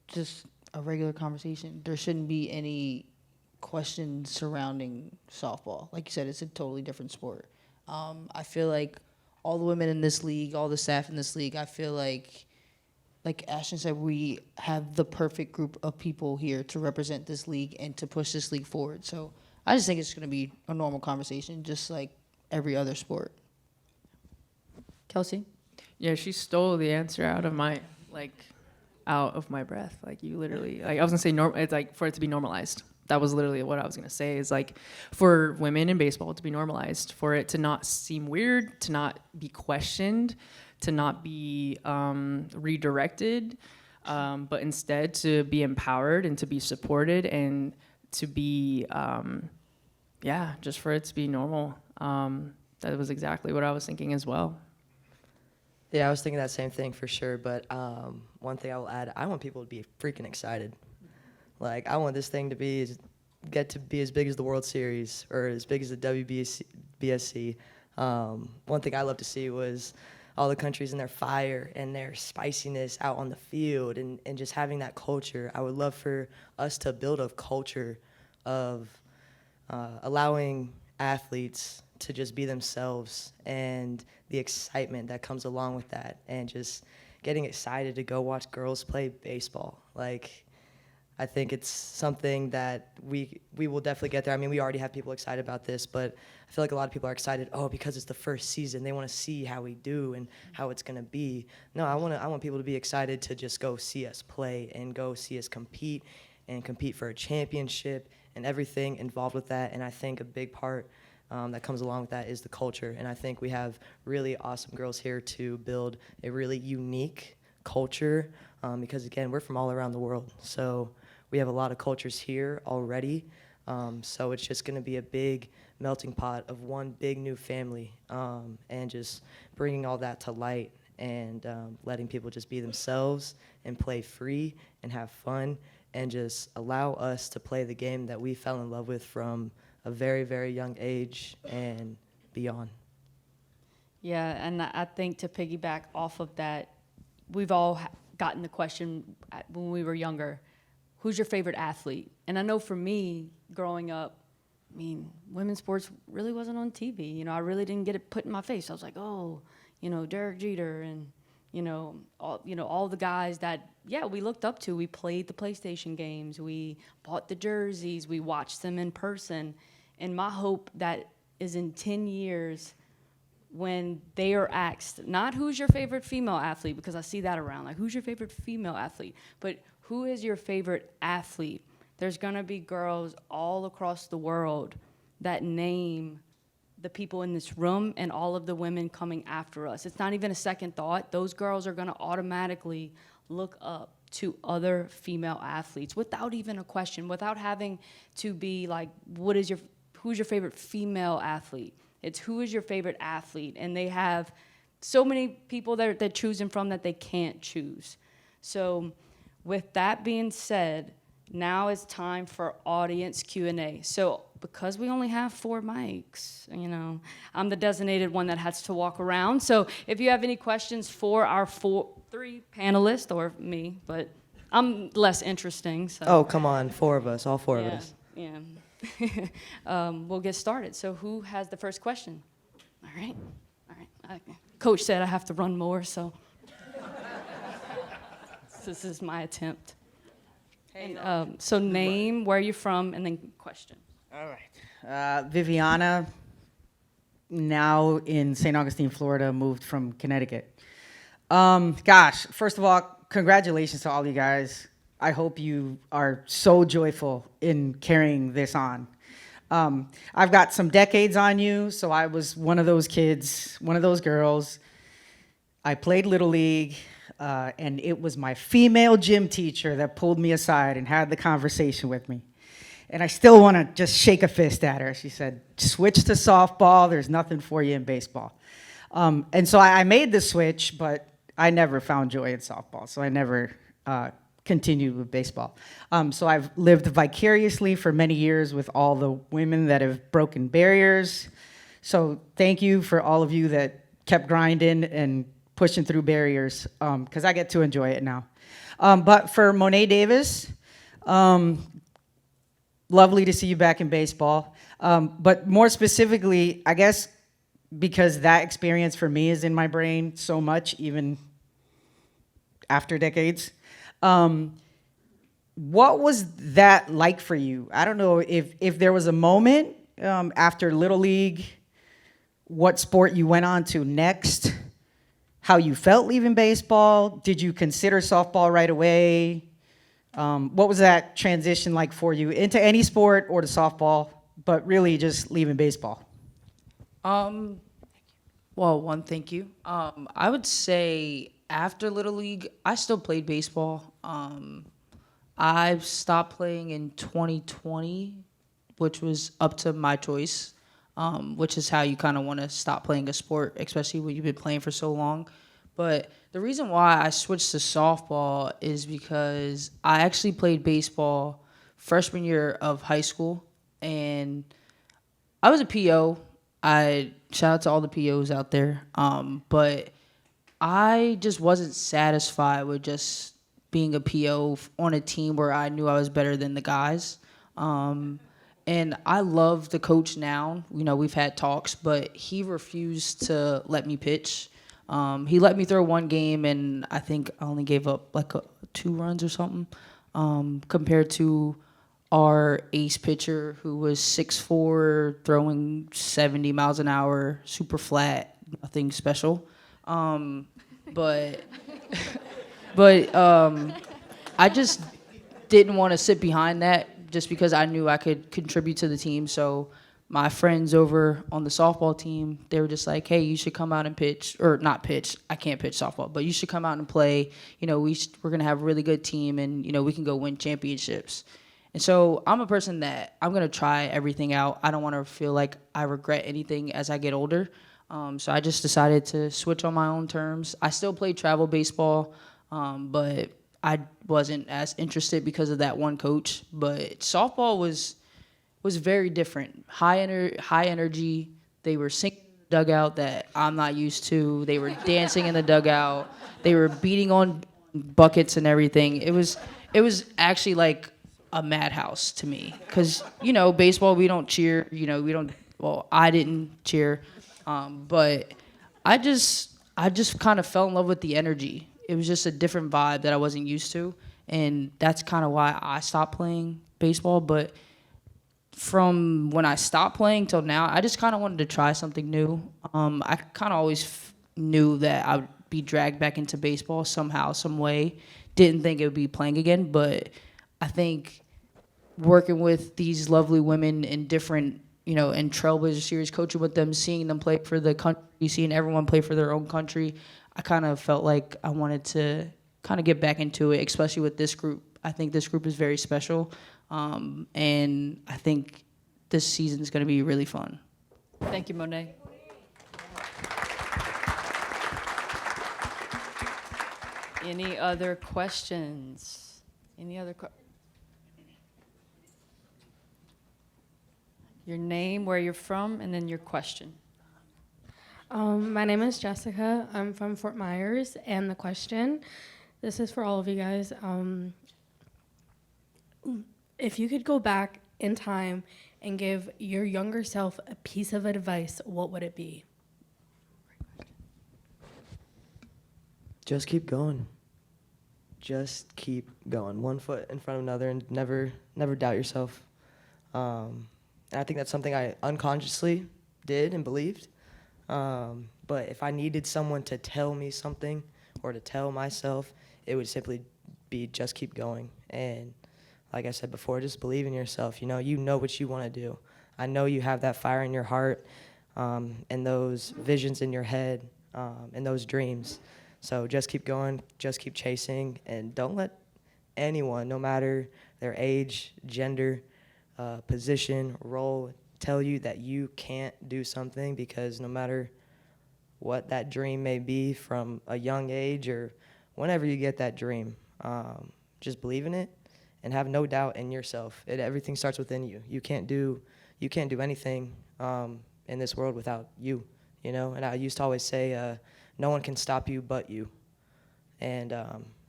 just a regular conversation. There shouldn't be any questions surrounding softball. Like you said, it's a totally different sport. I feel like all the women in this league, all the staff in this league, I feel like Ashton said, we have the perfect group of people here to represent this league and to push this league forward. So I just think it's going to be a normal conversation, just like every other sport. Kelsie? Yeah, she stole the answer out of my breath. Like, you literally, like, I was going to say, it's like for it to be normalized. That was literally what I was going to say, is like for women in baseball to be normalized, for it to not seem weird, to not be questioned, to not be redirected, but instead to be empowered and to be supported and to be, just for it to be normal. That was exactly what I was thinking as well. Yeah, I was thinking that same thing for sure. But one thing I will add, I want people to be freaking excited. Like, I want this thing to get to be as big as the World Series or as big as the WBSC. One thing I love to see was all the countries and their fire and their spiciness out on the field and just having that culture. I would love for us to build a culture of allowing athletes to just be themselves and the excitement that comes along with that and just getting excited to go watch girls play baseball. Like, I think it's something that we will definitely get there. I mean, we already have people excited about this, but I feel like a lot of people are excited, because it's the first season. They want to see how we do and how it's going to be. No, I want people to be excited to just go see us play and go see us compete and compete for a championship and everything involved with that. And I think a big part that comes along with that is the culture. And I think we have really awesome girls here to build a really unique culture because, again, we're from all around the world. So we have a lot of cultures here already. So it's just going to be a big melting pot of one big new family and just bringing all that to light and letting people just be themselves and play free and have fun and just allow us to play the game that we fell in love with from a very, very young age and beyond. Yeah, and I think to piggyback off of that, we've all gotten the question when we were younger, who's your favorite athlete? And I know for me, growing up, I mean, women's sports really wasn't on TV. You know, I really didn't get it put in my face. I was like, Derek Jeter and, all the guys that, we looked up to. We played the PlayStation games. We bought the jerseys. We watched them in person. And my hope that is in 10 years when they are asked, not who's your favorite female athlete, because I see that around, like who's your favorite female athlete, but who is your favorite athlete? There's gonna be girls all across the world that name the people in this room and all of the women coming after us. It's not even a second thought. Those girls are gonna automatically look up to other female athletes without even a question, without having to be like, who's your favorite female athlete? It's who is your favorite athlete? And they have so many people they're choosing from that they can't choose. So with that being said, now it's time for audience Q&A. So because we only have 4 mics, I'm the designated one that has to walk around. So if you have any questions for our 3 panelists or me, but I'm less interesting. So. Oh, come on, 4 of us, all 4 of us. Yeah. We'll get started. So who has the first question? All right. Coach said I have to run more, so this is my attempt. So name, where you're from, and then question. All right. Viviana, now in St. Augustine, Florida, moved from Connecticut. First of all, congratulations to all you guys. I hope you are so joyful in carrying this on. I've got some decades on you, so I was one of those kids, one of those girls. I played Little League, and it was my female gym teacher that pulled me aside and had the conversation with me. And I still want to just shake a fist at her. She said, switch to softball. There's nothing for you in baseball. And so I made the switch, but I never found joy in softball, so I never continued with baseball. So I've lived vicariously for many years with all the women that have broken barriers. So thank you for all of you that kept grinding and pushing through barriers, because I get to enjoy it now. But for Monet Davis, lovely to see you back in baseball. But more specifically, I guess because that experience for me is in my brain so much, even after decades. What was that like for you? I don't know if there was a moment after Little League, what sport you went on to next, how you felt leaving baseball. Did you consider softball right away? What was that transition like for you into any sport or to softball, but really just leaving baseball? Well, one, thank you. I would say after Little League, I still played baseball. I stopped playing in 2020, which was up to my choice, which is how you kind of want to stop playing a sport, especially when you've been playing for so long. But the reason why I switched to softball is because I actually played baseball freshman year of high school, and I was a PO. I shout out to all the POs out there, but I just wasn't satisfied with just being a PO on a team where I knew I was better than the guys. And I love the coach now. You know, we've had talks, but he refused to let me pitch. He let me throw one game, and I think I only gave up like 2 runs or something, compared to our ace pitcher who was 6'4", throwing 70 miles an hour, super flat, nothing special. But I just didn't want to sit behind that just because I knew I could contribute to the team. So my friends over on the softball team, they were just like, hey, you should come out and pitch, or not pitch. I can't pitch softball, but you should come out and play. You know, we're going to have a really good team, and, you know, we can go win championships. And so I'm a person that I'm going to try everything out. I don't want to feel like I regret anything as I get older. So I just decided to switch on my own terms. I still played travel baseball, but I wasn't as interested because of that one coach. But softball was very different. High energy. They were singing in the dugout that I'm not used to. They were dancing in the dugout. They were beating on buckets and everything. It was actually like a madhouse to me, because, you know, baseball, we don't cheer. You know, I didn't cheer, but I just kind of fell in love with the energy. It was just a different vibe that I wasn't used to, and that's kind of why I stopped playing baseball. But from when I stopped playing till now, I just kind of wanted to try something new. I kind of always knew that I would be dragged back into baseball somehow, some way. Didn't think it would be playing again, but I think working with these lovely women in different, you know, in Trailblazer Series, coaching with them, seeing them play for the country, seeing everyone play for their own country, I kind of felt like I wanted to kind of get back into it, especially with this group. I think this group is very special, and I think this season is going to be really fun. Thank you, Monet. Any other questions? Your name, where you're from, and then your question. My name is Jessica. I'm from Fort Myers, and the question, this is for all of you guys. If you could go back in time and give your younger self a piece of advice, what would it be? Just keep going. Just keep going. One foot in front of another, and never doubt yourself. And I think that's something I unconsciously did and believed. But if I needed someone to tell me something or to tell myself, it would simply be just keep going. And like I said before, just believe in yourself. You know what you want to do. I know you have that fire in your heart, and those visions in your head, and those dreams. So just keep going, just keep chasing, and don't let anyone, no matter their age, gender, position, role, tell you that you can't do something, because no matter what that dream may be from a young age or whenever you get that dream, just believe in it and have no doubt in yourself. Everything starts within you. You can't do anything in this world without you, you know? And I used to always say, no one can stop you but you. And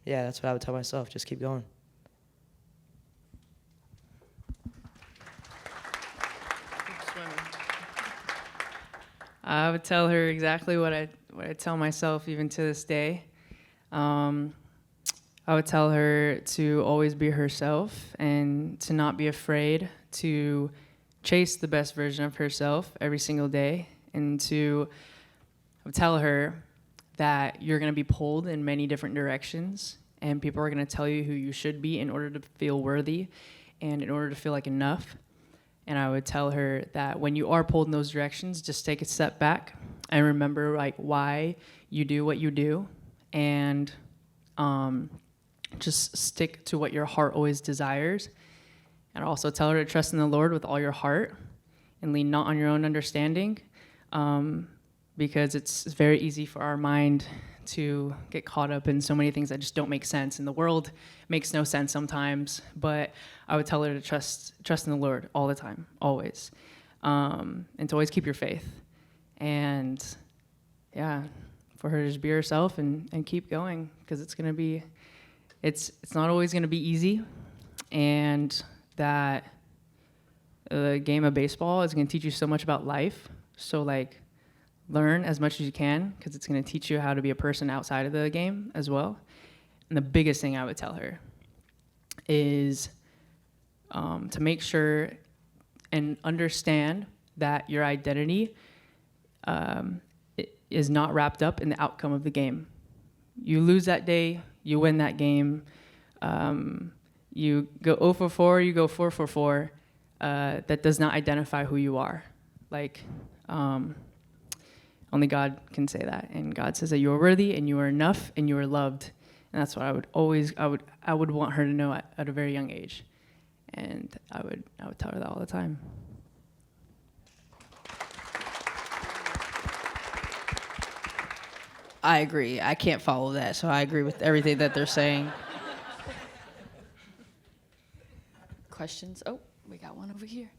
yeah, that's what I would tell myself, just keep going. I would tell her exactly what I tell myself even to this day. I would tell her to always be herself and to not be afraid to chase the best version of herself every single day, and I would tell her that you're going to be pulled in many different directions, and people are going to tell you who you should be in order to feel worthy and in order to feel like enough. And I would tell her that when you are pulled in those directions, just take a step back and remember like why you do what you do, and just stick to what your heart always desires. And also tell her to trust in the Lord with all your heart and lean not on your own understanding, because it's very easy for our mind to get caught up in so many things that just don't make sense. And the world makes no sense sometimes, but I would tell her to trust in the Lord all the time, always. And to always keep your faith. And yeah, for her to just be herself and keep going, because it's not always gonna be easy. And that the game of baseball is gonna teach you so much about life. So like, learn as much as you can, because it's going to teach you how to be a person outside of the game as well. And the biggest thing I would tell her is to make sure and understand that your identity is not wrapped up in the outcome of the game. You lose that day, you win that game. You go 0 for 4, you go 4 for 4. That does not identify who you are. Like, only God can say that, and God says that you are worthy and you are enough and you are loved, and that's what I would want her to know at a very young age, and I would tell her that all the time. I agree. I can't follow that, so I agree with everything that they're saying. Questions? Oh, we got one over here.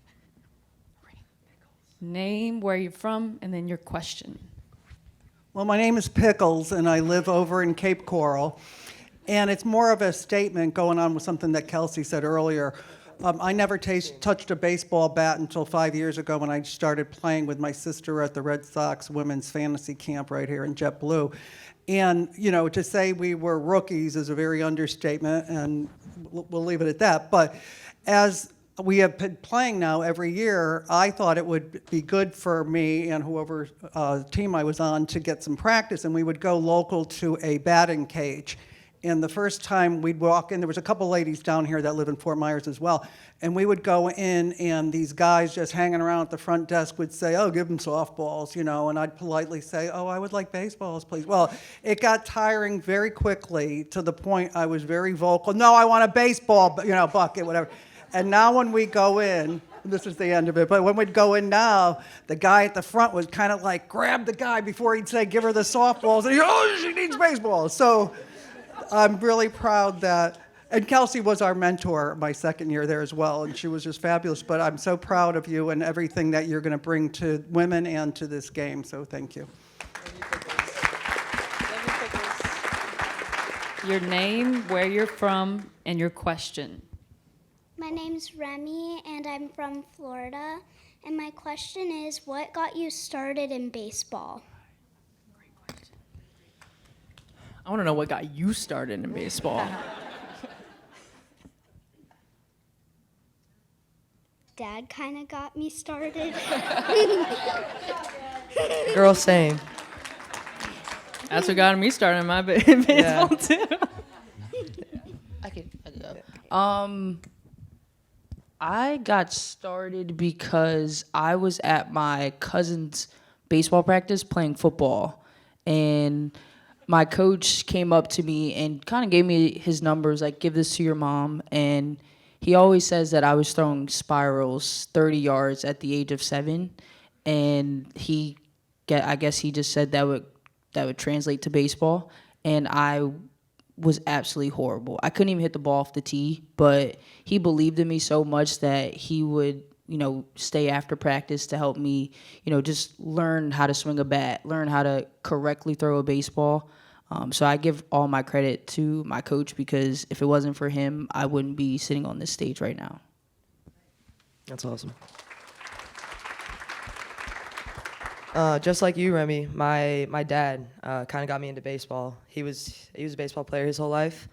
Name, where you're from, and then your question. Well, my name is Pickles, and I live over in Cape Coral. And it's more of a statement going on with something that Kelsie said earlier. I never touched a baseball bat until 5 years ago when I started playing with my sister at the Red Sox women's fantasy camp right here in JetBlue. And, you know, to say we were rookies is a very understatement, and we'll leave it at that. But as we have been playing now every year, I thought it would be good for me and whoever team I was on to get some practice, and we would go local to a batting cage. And the first time we'd walk in, there was a couple ladies down here that live in Fort Myers as well, and we would go in, and these guys just hanging around at the front desk would say, "Oh, give them softballs," you know, and I'd politely say, "Oh, I would like baseballs, please." Well, it got tiring very quickly to the point I was very vocal. "No, I want a baseball, bucket, whatever." And now when we go in, this is the end of it, but when we'd go in now, the guy at the front would kind of like grab the guy before he'd say, "Give her the softballs," and she needs baseballs. So I'm really proud that, and Kelsie was our mentor my second year there as well, and she was just fabulous, but I'm so proud of you and everything that you're going to bring to women and to this game, so thank you. Your name, where you're from, and your question. My name's Remy, and I'm from Florida. And my question is, what got you started in baseball? I want to know what got you started in baseball. Dad kind of got me started. Girl, same. That's what got me started in my baseball too. I could go. I got started because I was at my cousin's baseball practice playing football, and my coach came up to me and kind of gave me his numbers, like, "Give this to your mom." And he always says that I was throwing spirals 30 yards at the age of 7, and I guess he just said that would translate to baseball, and I was absolutely horrible. I couldn't even hit the ball off the tee, but he believed in me so much that he would, stay after practice to help me, just learn how to swing a bat, learn how to correctly throw a baseball. So I give all my credit to my coach, because if it wasn't for him, I wouldn't be sitting on this stage right now. That's awesome. Just like you, Remy, my dad kind of got me into baseball. He was a baseball player his whole life,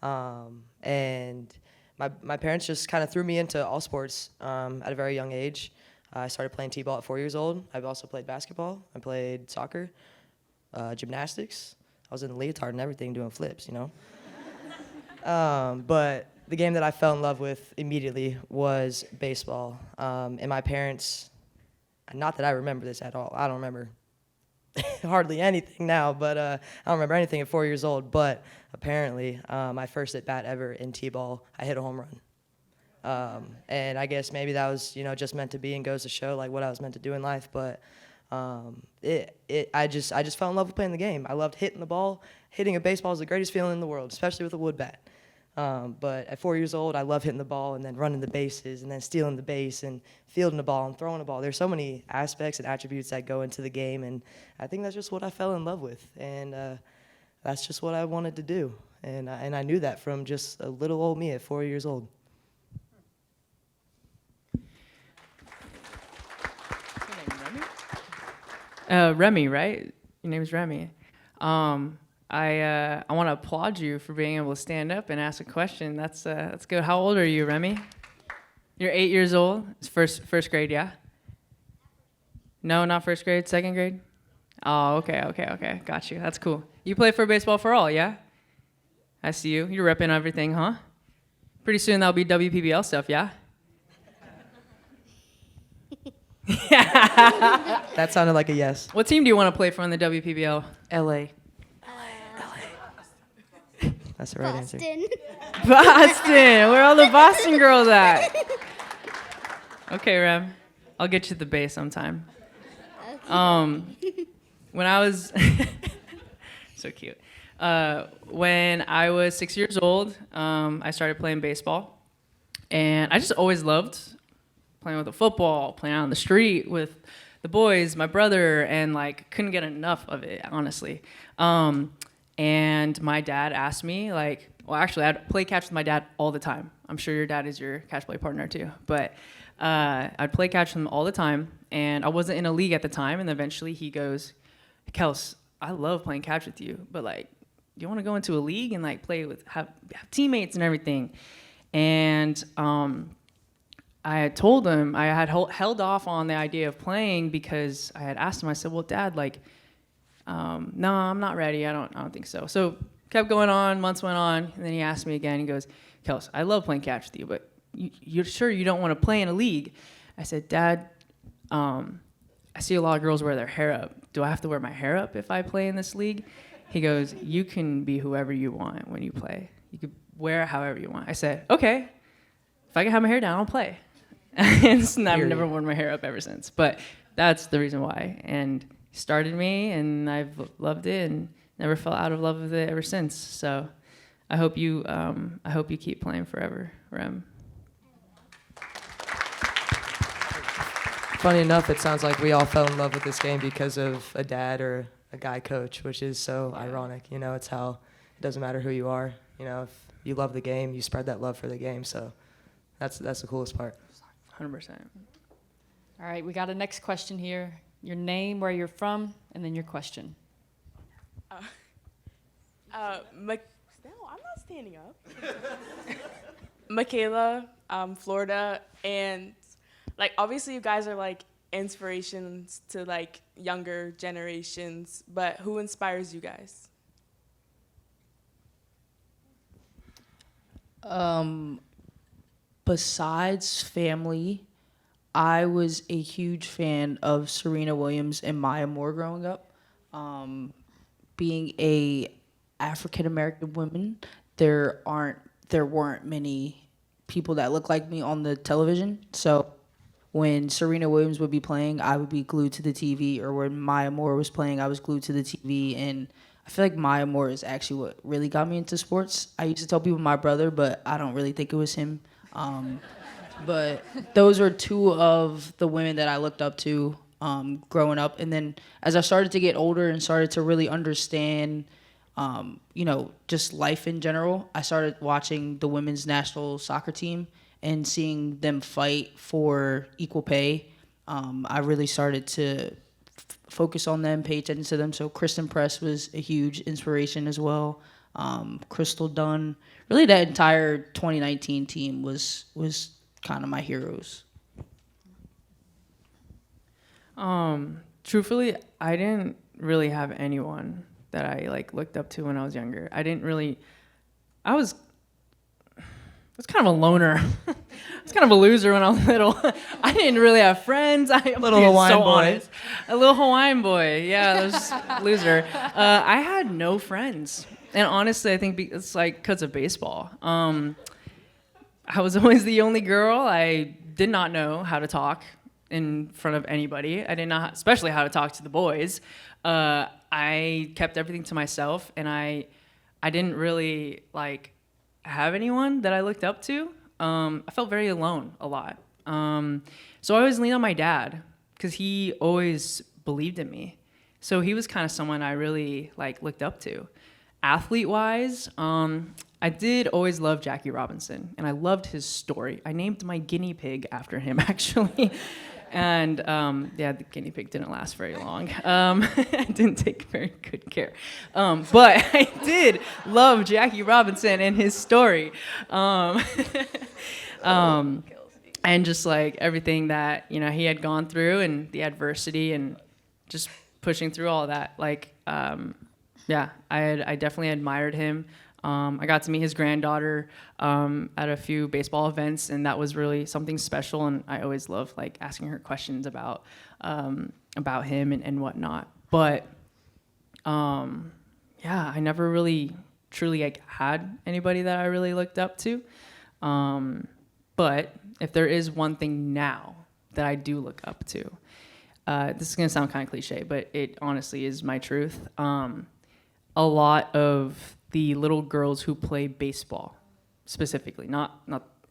and my parents just kind of threw me into all sports at a very young age. I started playing t-ball at 4 years old. I've also played basketball. I played soccer, gymnastics. I was in the leotard and everything doing flips, But the game that I fell in love with immediately was baseball. And my parents, not that I remember this at all. I don't remember hardly anything now, but I don't remember anything at 4 years old. But apparently, my first at bat ever in T-ball, I hit a home run. And I guess maybe that was, just meant to be and goes to show like what I was meant to do in life. But I just fell in love with playing the game. I loved hitting the ball. Hitting a baseball is the greatest feeling in the world, especially with a wood bat. But at 4 years old, I love hitting the ball and then running the bases and then stealing the base and fielding the ball and throwing the ball. There's so many aspects and attributes that go into the game, and I think that's just what I fell in love with, and that's just what I wanted to do. And I knew that from just a little old me at 4 years old. Remy, right? Your name is Remy. I want to applaud you for being able to stand up and ask a question. That's good. How old are you, Remy? You're 8 years old. It's first grade, yeah? No, not first grade. Second grade? Oh, okay. Got you. That's cool. You play for Baseball for All, yeah? I see you. You're repping everything, huh? Pretty soon that'll be WPBL stuff, yeah? That sounded like a yes. What team do you want to play for in the WPBL? LA. That's the right answer. Boston. Boston. Where are all the Boston girls at? Okay, Rem. I'll get you the base sometime. When I was so cute. When I was 6 years old, I started playing baseball, and I just always loved playing with the football, playing out on the street with the boys, my brother, and like couldn't get enough of it, honestly. And my dad asked me, actually, I'd play catch with my dad all the time. I'm sure your dad is your catch play partner too. But I'd play catch with him all the time, and I wasn't in a league at the time. And eventually he goes, Kels, I love playing catch with you, but do you want to go into a league and play with, have teammates and everything? And I had told him, I had held off on the idea of playing because I had asked him, I said, well, Dad, no, I'm not ready. I don't think so. So kept going on, months went on, and then he asked me again. He goes, Kels, I love playing catch with you, but you're sure you don't want to play in a league? I said, Dad, I see a lot of girls wear their hair up. Do I have to wear my hair up if I play in this league? He goes, you can be whoever you want when you play. You could wear it however you want. I said, okay, if I can have my hair down, I'll play. And I've never worn my hair up ever since. But that's the reason why. And he started me, and I've loved it and never fell out of love with it ever since. So I hope you keep playing forever, Rem. Funny enough, it sounds like we all fell in love with this game because of a dad or a guy coach, which is so ironic. It's how it doesn't matter who you are. If you love the game, you spread that love for the game. So that's the coolest part. 100%. All right, we got a next question here. Your name, where you're from, and then your question. No, I'm not standing up. Michaela, Florida, and obviously you guys are inspirations to younger generations, but who inspires you guys? Besides family, I was a huge fan of Serena Williams and Maya Moore growing up. Being a African American woman, there weren't many people that looked like me on the television. So when Serena Williams would be playing, I would be glued to the TV, or when Maya Moore was playing, I was glued to the TV. And I feel like Maya Moore is actually what really got me into sports. I used to tell people my brother, but I don't really think it was him. But those were two of the women that I looked up to growing up. And then as I started to get older and started to really understand, just life in general, I started watching the women's national soccer team and seeing them fight for equal pay. I really started to focus on them, pay attention to them. So Kristen Press was a huge inspiration as well. Crystal Dunn. Really, that entire 2019 team was kind of my heroes. Truthfully, I didn't really have anyone that I looked up to when I was younger. It was kind of a loner. I was kind of a loser when I was little. I didn't really have friends. I'm Little being Hawaiian so boy. honest. A little Hawaiian boy. Yeah, I was a loser. I had no friends. And honestly, I think it's like because of baseball. I was always the only girl. I did not know how to talk in front of anybody. I didn't know, especially how to talk to the boys. I kept everything to myself, and I didn't really like have anyone that I looked up to. I felt very alone a lot. So I always leaned on my dad because he always believed in me. So he was kind of someone I really like looked up to. Athlete-wise, I did always love Jackie Robinson, and I loved his story. I named my guinea pig after him, actually. And yeah, the guinea pig didn't last very long. I didn't take very good care. But I did love Jackie Robinson and his story. And just like everything that, you know, he had gone through and the adversity and just pushing through all of that. Like, yeah, I definitely admired him. I got to meet his granddaughter at a few baseball events, and that was really something special. And I always love like asking her questions about him and whatnot. But yeah, I never really truly like had anybody that I really looked up to. But if there is one thing now that I do look up to, this is gonna sound kind of cliche, but it honestly is my truth. A lot of the little girls who play baseball, specifically, not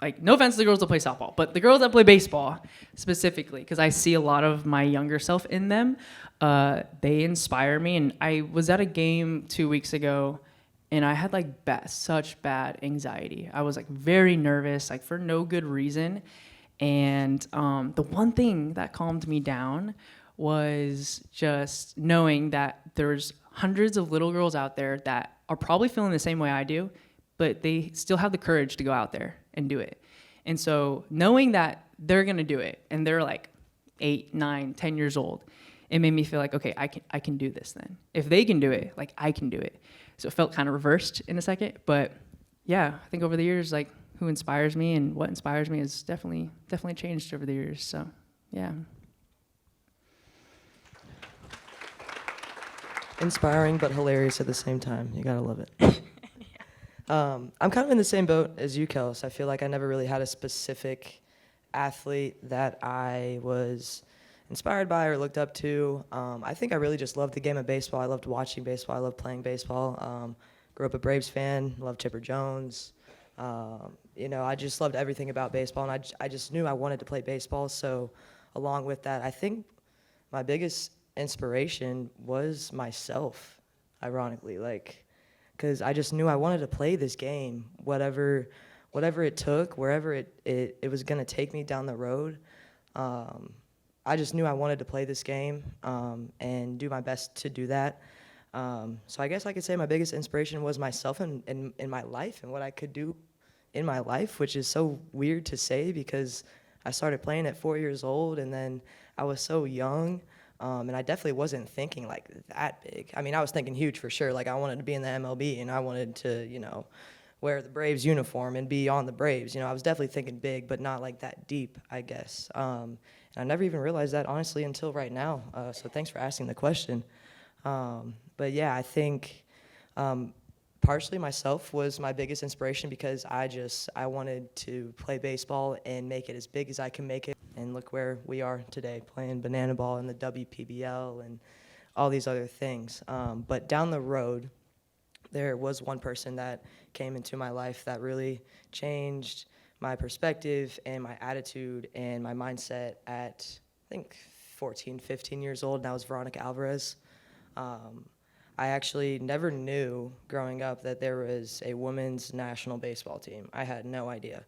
like, no offense to the girls that play softball, but the girls that play baseball specifically, because I see a lot of my younger self in them. They inspire me, and I was at a game 2 weeks ago, and I had like such bad anxiety. I was like very nervous, like for no good reason. And the one thing that calmed me down was just knowing that there's hundreds of little girls out there that are probably feeling the same way I do, but they still have the courage to go out there and do it. And so knowing that they're gonna do it, and they're like 8, 9, 10 years old, it made me feel like, okay, I can do this then. If they can do it, like I can do it. So it felt kind of reversed in a second, but yeah, I think over the years, like who inspires me and what inspires me has definitely changed over the years. So yeah. Inspiring but hilarious at the same time. You gotta love it. I'm kind of in the same boat as you, Kels. I feel like I never really had a specific athlete that I was inspired by or looked up to. I think I really just loved the game of baseball. I loved watching baseball. I loved playing baseball. Grew up a Braves fan. Loved Chipper Jones. You know, I just loved everything about baseball, and I just knew I wanted to play baseball. So along with that, I think my biggest inspiration was myself, ironically, like, because I just knew I wanted to play this game, whatever it took, wherever it was going to take me down the road. I just knew I wanted to play this game and do my best to do that. So I guess I could say my biggest inspiration was myself in my life and what I could do in my life, which is so weird to say because I started playing at 4 years old, and then I was so young. And I definitely wasn't thinking like that big. I mean, I was thinking huge for sure. Like I wanted to be in the MLB, and I wanted to, you know, wear the Braves uniform and be on the Braves. You know, I was definitely thinking big, but not like that deep, I guess. And I never even realized that, honestly, until right now. So thanks for asking the question. But yeah, I think partially myself was my biggest inspiration because I wanted to play baseball and make it as big as I can make it. And look where we are today, playing banana ball in the WPBL and all these other things. But down the road, there was one person that came into my life that really changed my perspective and my attitude and my mindset at, I think, 14, 15 years old, and that was Veronica Alvarez. I actually never knew growing up that there was a women's national baseball team. I had no idea.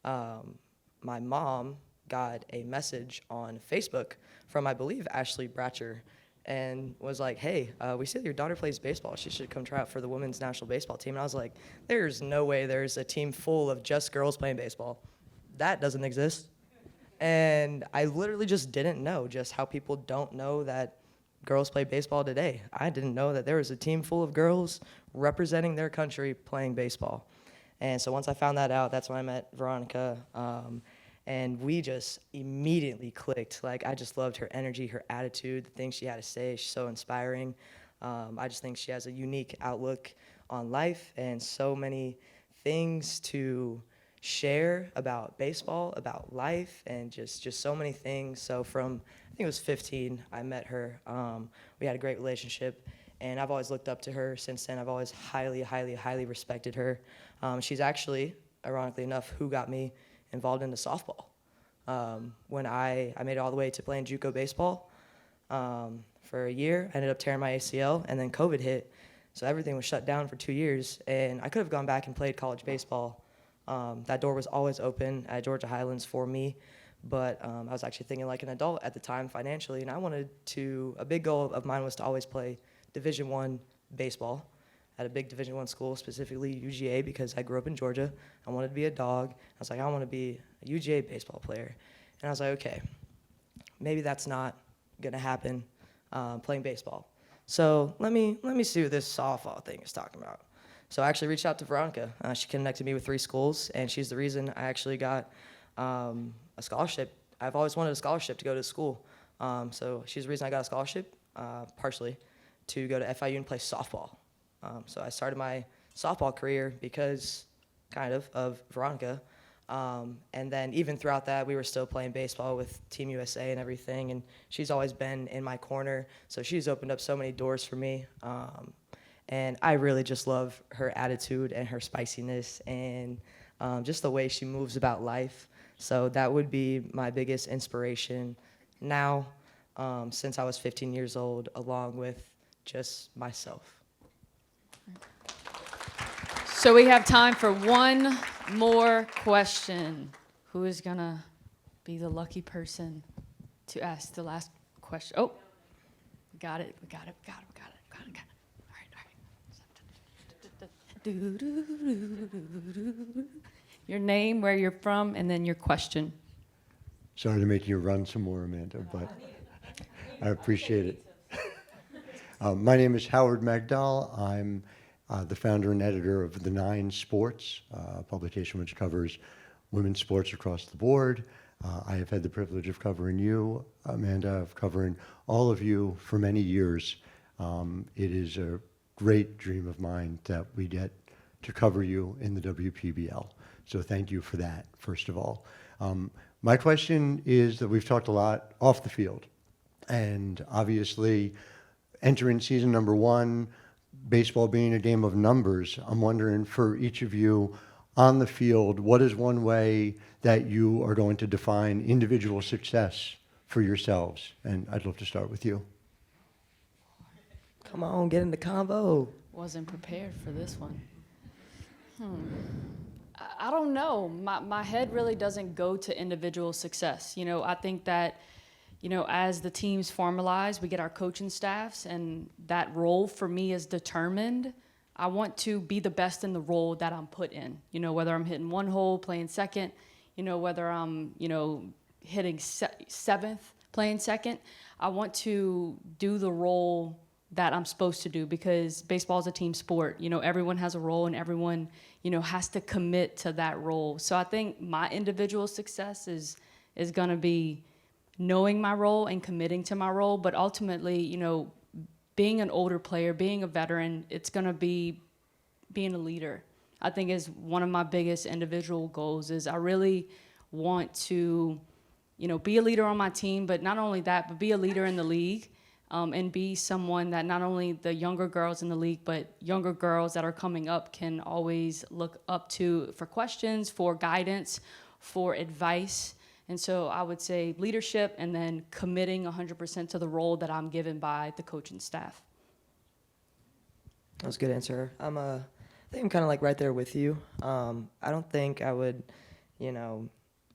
My mom got a message on Facebook from, I believe, Ashley Bratcher, and was like, hey, we see that your daughter plays baseball. She should come try out for the women's national baseball team. And I was like, there's no way there's a team full of just girls playing baseball. That doesn't exist. And I literally just didn't know just how people don't know that girls play baseball today. I didn't know that there was a team full of girls representing their country playing baseball. And so once I found that out, that's when I met Veronica. And we just immediately clicked. Like, I just loved her energy, her attitude, the things she had to say. She's so inspiring. I just think she has a unique outlook on life and so many things to share about baseball, about life, and just so many things. So from, I think it was 15, I met her. We had a great relationship, and I've always looked up to her since then. I've always highly respected her. She's actually, ironically enough, who got me involved into softball. When I made it all the way to playing JUCO baseball for a year, I ended up tearing my ACL, and then COVID hit, so everything was shut down for 2 years, and I could have gone back and played college baseball. That door was always open at Georgia Highlands for me, but I was actually thinking like an adult at the time financially, and I wanted to, a big goal of mine was to always play Division I baseball at a big Division I school, specifically UGA, because I grew up in Georgia. I wanted to be a dog. I was like, I want to be a UGA baseball player. And I was like, okay, maybe that's not going to happen, playing baseball. So let me see what this softball thing is talking about. So I actually reached out to Veronica. She connected me with 3 schools, and she's the reason I actually got a scholarship. I've always wanted a scholarship to go to school. So she's the reason I got a scholarship, partially, to go to FIU and play softball. So I started my softball career because, kind of Veronica. And then even throughout that, we were still playing baseball with Team USA and everything. And she's always been in my corner. So she's opened up so many doors for me. And I really just love her attitude and her spiciness and just the way she moves about life. So that would be my biggest inspiration now, since I was 15 years old, along with just myself. So we have time for one more question. Who is gonna be the lucky person to ask the last question? Oh, we got it. All right. Your name, where you're from, and then your question. Sorry to make you run some more, Amanda, but I appreciate it. My name is Howard Magdal. I'm the founder and editor of The 9 Sports, a publication which covers women's sports across the board. I have had the privilege of covering you, Amanda, of covering all of you for many years. It is a great dream of mine that we get to cover you in the WPBL. So thank you for that, first of all. My question is that we've talked a lot off the field, and obviously entering season number 1, baseball being a game of numbers, I'm wondering for each of you on the field, what is one way that you are going to define individual success for yourselves? And I'd love to start with you. Come on, get in the convo. Wasn't prepared for this one. I don't know. My head really doesn't go to individual success. You know, I think that, you know, as the teams formalize, we get our coaching staffs, and that role for me is determined. I want to be the best in the role that I'm put in. You know, whether I'm hitting one hole, playing second, you know, whether I'm, you know, hitting seventh, playing second. I want to do the role that I'm supposed to do, because baseball is a team sport. You know, everyone has a role, and everyone, you know, has to commit to that role. So I think my individual success is going to be knowing my role and committing to my role, but ultimately, you know, being an older player, being a veteran, it's going to be being a leader. I think is one of my biggest individual goals. Is I really want to, you know, be a leader on my team, but not only that, but be a leader in the league, and be someone that not only the younger girls in the league, but younger girls that are coming up can always look up to for questions, for guidance, for advice. And so I would say leadership, and then committing 100% to the role that I'm given by the coaching staff. That was a good answer. I think I'm kind of like right there with you. I don't think I would, you know,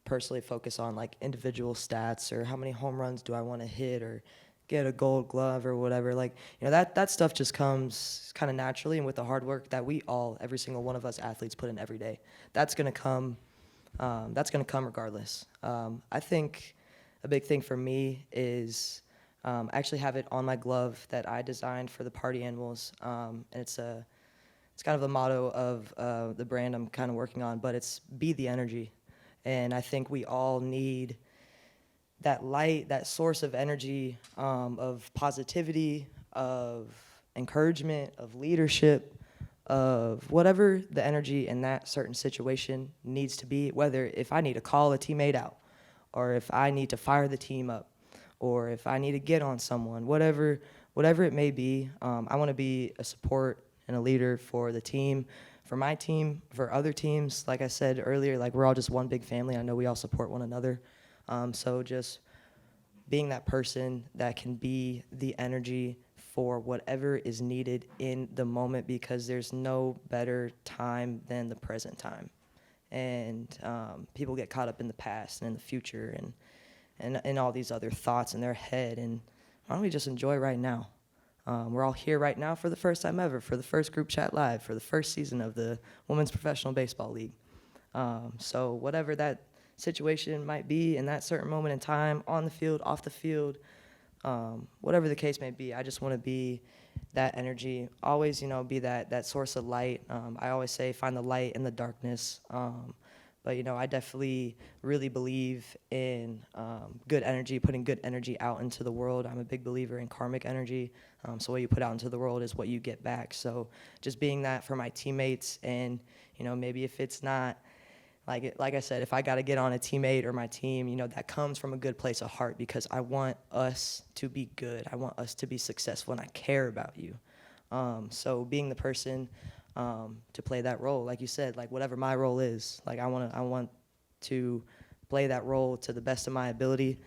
personally focus on like individual stats or how many home runs do I want to hit or get a gold glove or whatever. Like, you know, that stuff just comes kind of naturally, and with the hard work that we all, every single one of us athletes put in every day, that's going to come. That's going to come regardless. I think a big thing for me is I actually have it on my glove that I designed for the party animals. And it's a it's kind of the motto of the brand I'm kind of working on, but it's be the energy. And I think we all need that light, that source of energy, of positivity, of encouragement, of leadership, of whatever the energy in that certain situation needs to be, whether if I need to call a teammate out, or if I need to fire the team up, or if I need to get on someone, whatever it may be. I want to be a support and a leader for the team, for my team, for other teams. Like I said earlier, like we're all just one big family. I know we all support one another. So just being that person that can be the energy for whatever is needed in the moment, because there's no better time than the present time. And people get caught up in the past and in the future and all these other thoughts in their head. And why don't we just enjoy right now? We're all here right now for the first time ever, for the first group chat live, for the first season of the Women's Professional Baseball League. So whatever that situation might be in that certain moment in time, on the field, off the field, whatever the case may be, I just want to be that energy, always, be that source of light. I always say find the light in the darkness. But, I definitely really believe in good energy, putting good energy out into the world. I'm a big believer in karmic energy. So what you put out into the world is what you get back. So just being that for my teammates, and, maybe if it's not, like I said, if I got to get on a teammate or my team, that comes from a good place of heart, because I want us to be good. I want us to be successful, and I care about you. So being the person to play that role, like you said, like whatever my role is, like I want to play that role to the best of my ability,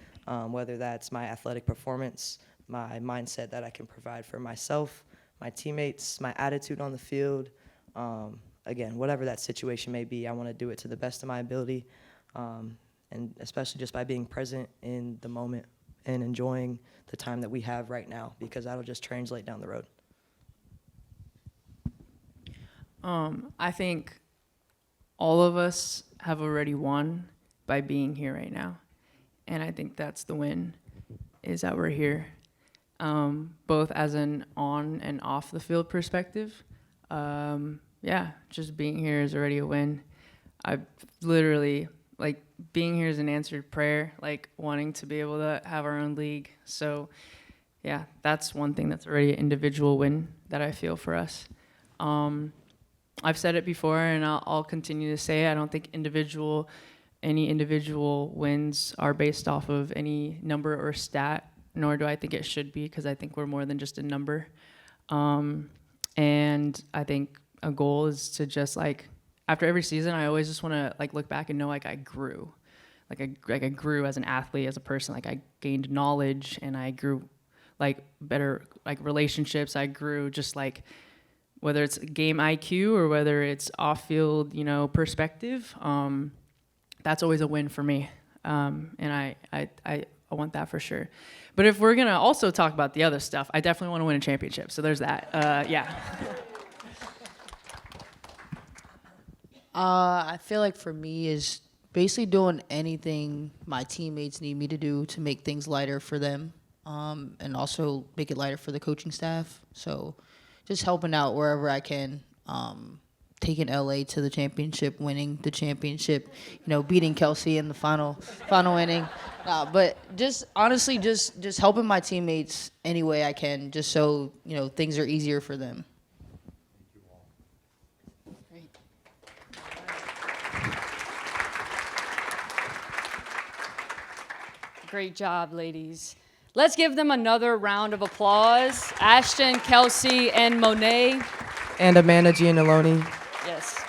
whether that's my athletic performance, my mindset that I can provide for myself, my teammates, my attitude on the field. Again, whatever that situation may be, I want to do it to the best of my ability, and especially just by being present in the moment and enjoying the time that we have right now, because that'll just translate down the road. I think all of us have already won by being here right now. And I think that's the win, is that we're here, both as an on and off the field perspective. Just being here is already a win. I literally, being here is an answered prayer, wanting to be able to have our own league. So, yeah, that's one thing that's already an individual win that I feel for us. I've said it before, and I'll continue to say it. I don't think any individual wins are based off of any number or stat, nor do I think it should be, because I think we're more than just a number. And I think a goal is to just after every season, I always just want to look back and know I grew, I grew as an athlete, as a person. I gained knowledge, and I grew better relationships. I grew just whether it's game IQ or whether it's off-field, perspective. That's always a win for me, and I want that for sure. But if we're gonna also talk about the other stuff, I definitely want to win a championship. So there's that. I feel like for me is basically doing anything my teammates need me to do to make things lighter for them, and also make it lighter for the coaching staff. So just helping out wherever I can, taking LA to the championship, winning the championship, beating Kelsie in the final inning. But just honestly, just helping my teammates any way I can, just so things are easier for them. Great job, ladies. Let's give them another round of applause. Ashton, Kelsie, and Monet. And Amanda Gianelloni. Yes.